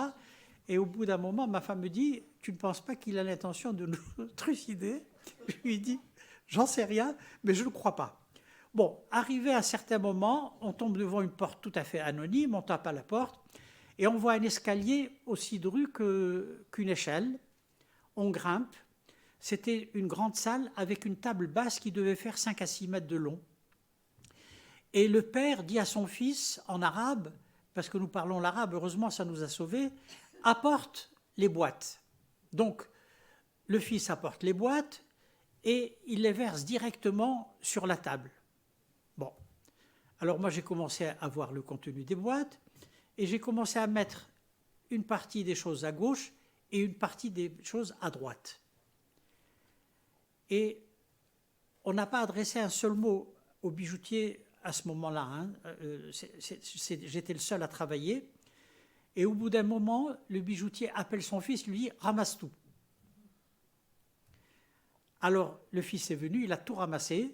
Et au bout d'un moment, ma femme me dit, tu ne penses pas qu'il a l'intention de nous trucider? Je lui dis, j'en sais rien, mais je ne le crois pas. Bon, arrivé à un certain moment, on tombe devant une porte tout à fait anonyme, on tape à la porte, et on voit un escalier aussi dru qu'une échelle. On grimpe. C'était une grande salle avec une table basse qui devait faire 5 à 6 mètres de long. Et le père dit à son fils, en arabe, parce que nous parlons l'arabe, heureusement ça nous a sauvés, apporte les boîtes. Donc, le fils apporte les boîtes et il les verse directement sur la table. Bon. Alors moi j'ai commencé à voir le contenu des boîtes et j'ai commencé à mettre une partie des choses à gauche et une partie des choses à droite. Et on n'a pas adressé un seul mot au bijoutier à ce moment-là. Hein. J'étais le seul à travailler. Et au bout d'un moment, le bijoutier appelle son fils, lui dit « ramasse tout ». Alors le fils est venu, il a tout ramassé.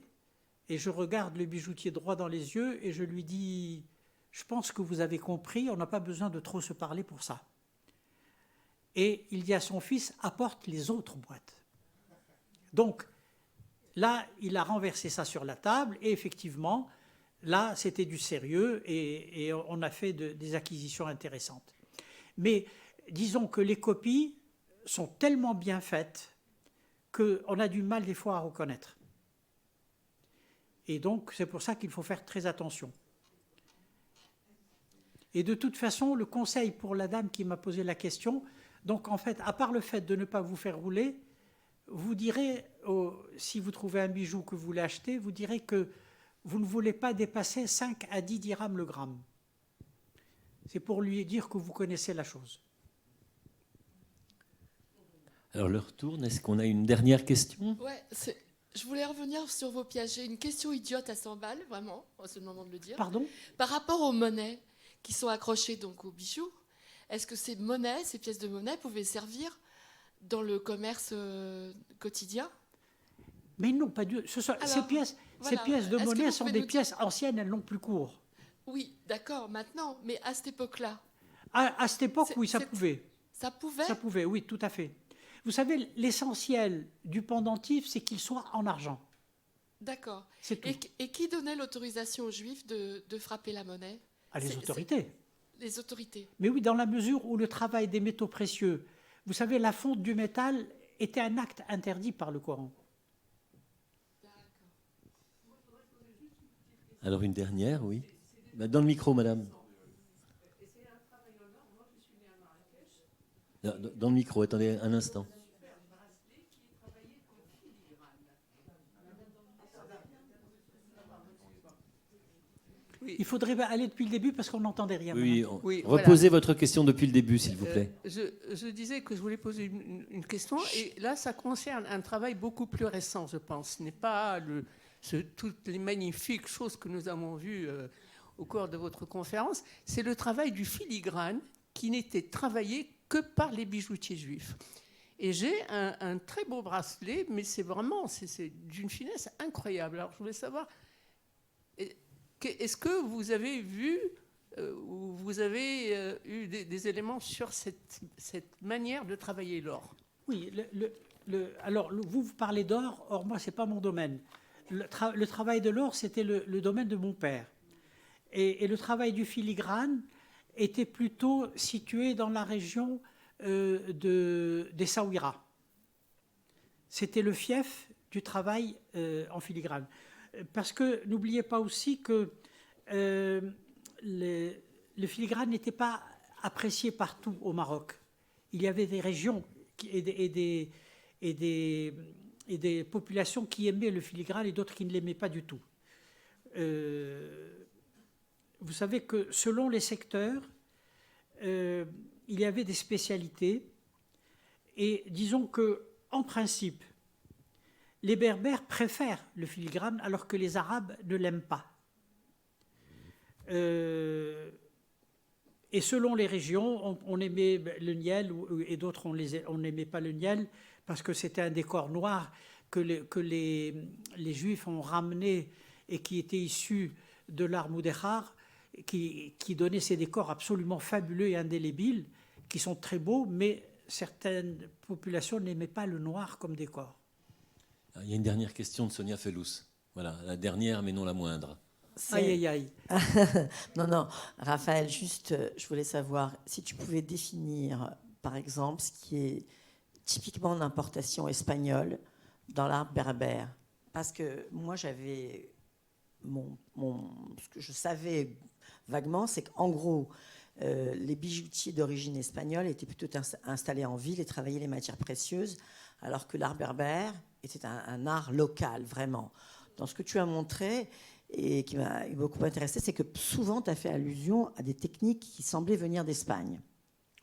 Et je regarde le bijoutier droit dans les yeux et je lui dis « je pense que vous avez compris, on n'a pas besoin de trop se parler pour ça ». Et il dit à son fils « apporte les autres boîtes ». Donc, là, il a renversé ça sur la table et effectivement, là, c'était du sérieux et on a fait des acquisitions intéressantes. Mais disons que les copies sont tellement bien faites qu'on a du mal des fois à reconnaître. Et donc, c'est pour ça qu'il faut faire très attention. Et de toute façon, le conseil pour la dame qui m'a posé la question, donc en fait, à part le fait de ne pas vous faire rouler, vous direz, si vous trouvez un bijou que vous voulez acheter, vous direz que vous ne voulez pas dépasser 5 à 10 dirhams le gramme. C'est pour lui dire que vous connaissez la chose. Alors, l'heure tourne. Est-ce qu'on a une dernière question? Ouais, je voulais revenir sur vos pièges. J'ai une question idiote à 100 balles, vraiment, c'est le moment de le dire. Pardon? Par rapport aux monnaies qui sont accrochées donc aux bijoux, est-ce que ces monnaies, ces pièces de monnaie pouvaient servir dans le commerce quotidien? Mais non, pas du tout. Ces pièces de monnaie sont des pièces anciennes, elles n'ont plus cours. Oui, d'accord, maintenant, mais à cette époque-là. À cette époque, oui, ça pouvait. Ça pouvait? Ça pouvait, oui, tout à fait. Vous savez, l'essentiel du pendentif, c'est qu'il soit en argent. D'accord. C'est tout. Et qui donnait l'autorisation aux Juifs de frapper la monnaie? Les autorités. Les autorités. Mais oui, dans la mesure où le travail des métaux précieux, vous savez, la fonte du métal était un acte interdit par le Coran. Alors, une dernière, oui. Dans le micro, madame. Dans le micro, attendez un instant. Il faudrait aller depuis le début parce qu'on n'entendait rien. Oui, Oui, reposez votre question depuis le début, s'il vous plaît. Je disais que je voulais poser une question, et là, ça concerne un travail beaucoup plus récent, je pense. Ce n'est pas toutes les magnifiques choses que nous avons vues au cours de votre conférence. C'est le travail du filigrane qui n'était travaillé que par les bijoutiers juifs. Et j'ai un très beau bracelet, mais c'est d'une finesse incroyable. Alors, je voulais savoir, est-ce que vous avez vu ou vous avez eu des éléments sur cette manière de travailler l'or? Oui, alors vous parlez d'or, or moi, ce n'est pas mon domaine. Le travail de l'or, c'était le domaine de mon père. Et le travail du filigrane était plutôt situé dans la région des Saouira. C'était le fief du travail en filigrane. Parce que n'oubliez pas aussi que le filigrane n'était pas apprécié partout au Maroc. Il y avait des régions et et des populations qui aimaient le filigrane et d'autres qui ne l'aimaient pas du tout. Vous savez que selon les secteurs, il y avait des spécialités. Et disons qu'en principe, les Berbères préfèrent le filigrane alors que les Arabes ne l'aiment pas. Et selon les régions, on aimait le niel et d'autres on n'aimait pas le niel parce que c'était un décor noir que les Juifs ont ramené et qui était issu de l'art moudéjar, qui donnait ces décors absolument fabuleux et indélébiles, qui sont très beaux, mais certaines populations n'aimaient pas le noir comme décor. Il y a une dernière question de Sonia Felous. Voilà, la dernière mais non la moindre. Aïe, aïe, aïe. Non, Raphaël, juste, je voulais savoir si tu pouvais définir, par exemple, ce qui est typiquement d'importation espagnole dans l'art berbère. Parce que moi, j'avais ce que je savais vaguement, c'est qu'en gros, les bijoutiers d'origine espagnole étaient plutôt installés en ville et travaillaient les matières précieuses, alors que l'art berbère était un art local, vraiment. Dans ce que tu as montré, et qui m'a beaucoup intéressé, c'est que souvent tu as fait allusion à des techniques qui semblaient venir d'Espagne.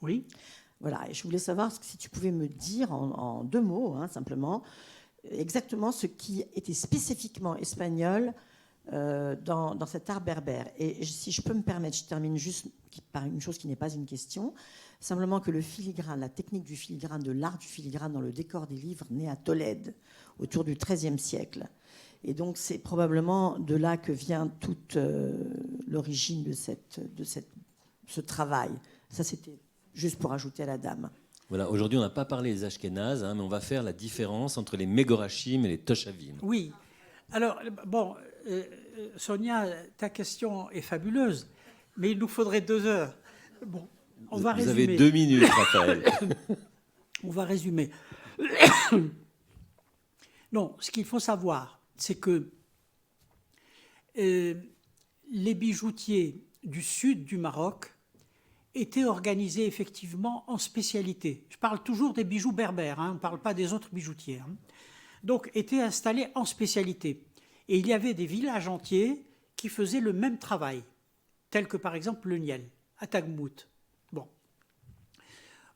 Oui. Voilà, et je voulais savoir si tu pouvais me dire en 2 mots, simplement, exactement ce qui était spécifiquement espagnol dans cet art berbère. Et si je peux me permettre, je termine juste par une chose qui n'est pas une question, simplement que le filigrane, la technique du filigrane, de l'art du filigrane dans le décor des livres, naît à Tolède, autour du XIIIe siècle. Et donc, c'est probablement de là que vient toute l'origine de ce travail. Ça, c'était juste pour ajouter à la dame. Voilà, aujourd'hui, on n'a pas parlé des Ashkénazes, mais on va faire la différence entre les Mégorachim et les Toshavim. Oui. Alors, bon, Sonia, ta question est fabuleuse, mais il nous faudrait 2 heures. Bon, on va résumer. Vous avez 2 minutes, Raphaël. On va résumer. Non, ce qu'il faut savoir, c'est que les bijoutiers du sud du Maroc étaient organisés effectivement en spécialité. Je parle toujours des bijoux berbères, on ne parle pas des autres bijoutiers. Donc, étaient installés en spécialité. Et il y avait des villages entiers qui faisaient le même travail, tels que par exemple le Niel, à Tagmout. Bon.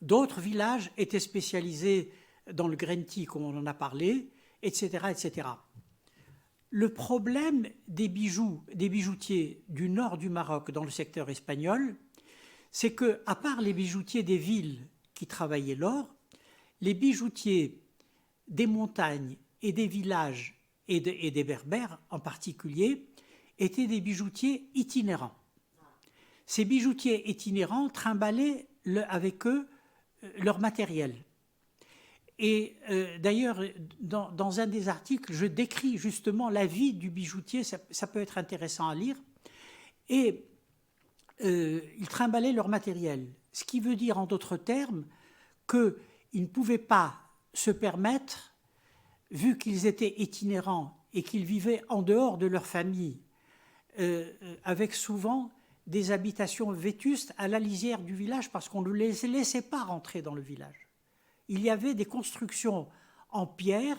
D'autres villages étaient spécialisés dans le Grenti, comme on en a parlé, etc., etc. Le problème des bijoutiers du nord du Maroc dans le secteur espagnol, c'est que, à part les bijoutiers des villes qui travaillaient l'or, les bijoutiers des montagnes et des villages et des berbères en particulier étaient des bijoutiers itinérants. Ces bijoutiers itinérants trimballaient avec eux leur matériel. Et d'ailleurs, dans un des articles, je décris justement la vie du bijoutier, ça peut être intéressant à lire. Et ils trimballaient leur matériel, ce qui veut dire en d'autres termes qu'ils ne pouvaient pas se permettre, vu qu'ils étaient itinérants et qu'ils vivaient en dehors de leur famille, avec souvent des habitations vétustes à la lisière du village parce qu'on ne les laissait pas rentrer dans le village. Il y avait des constructions en pierre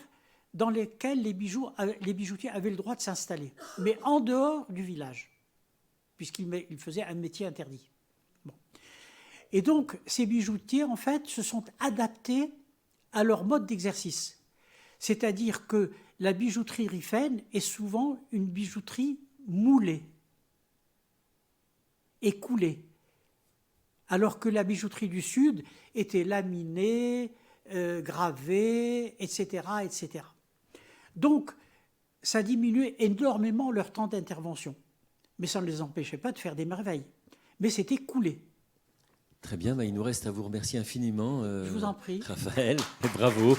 dans lesquelles les bijoutiers avaient le droit de s'installer, mais en dehors du village, puisqu'ils faisaient un métier interdit. Bon. Et donc, ces bijoutiers, en fait, se sont adaptés à leur mode d'exercice. C'est-à-dire que la bijouterie riffaine est souvent une bijouterie moulée et coulée, alors que la bijouterie du Sud était laminée, gravée, etc., etc. Donc, ça diminuait énormément leur temps d'intervention. Mais ça ne les empêchait pas de faire des merveilles. Mais c'était coulé. Très bien, il nous reste à vous remercier infiniment, Je vous en prie. Raphaël, et bravo.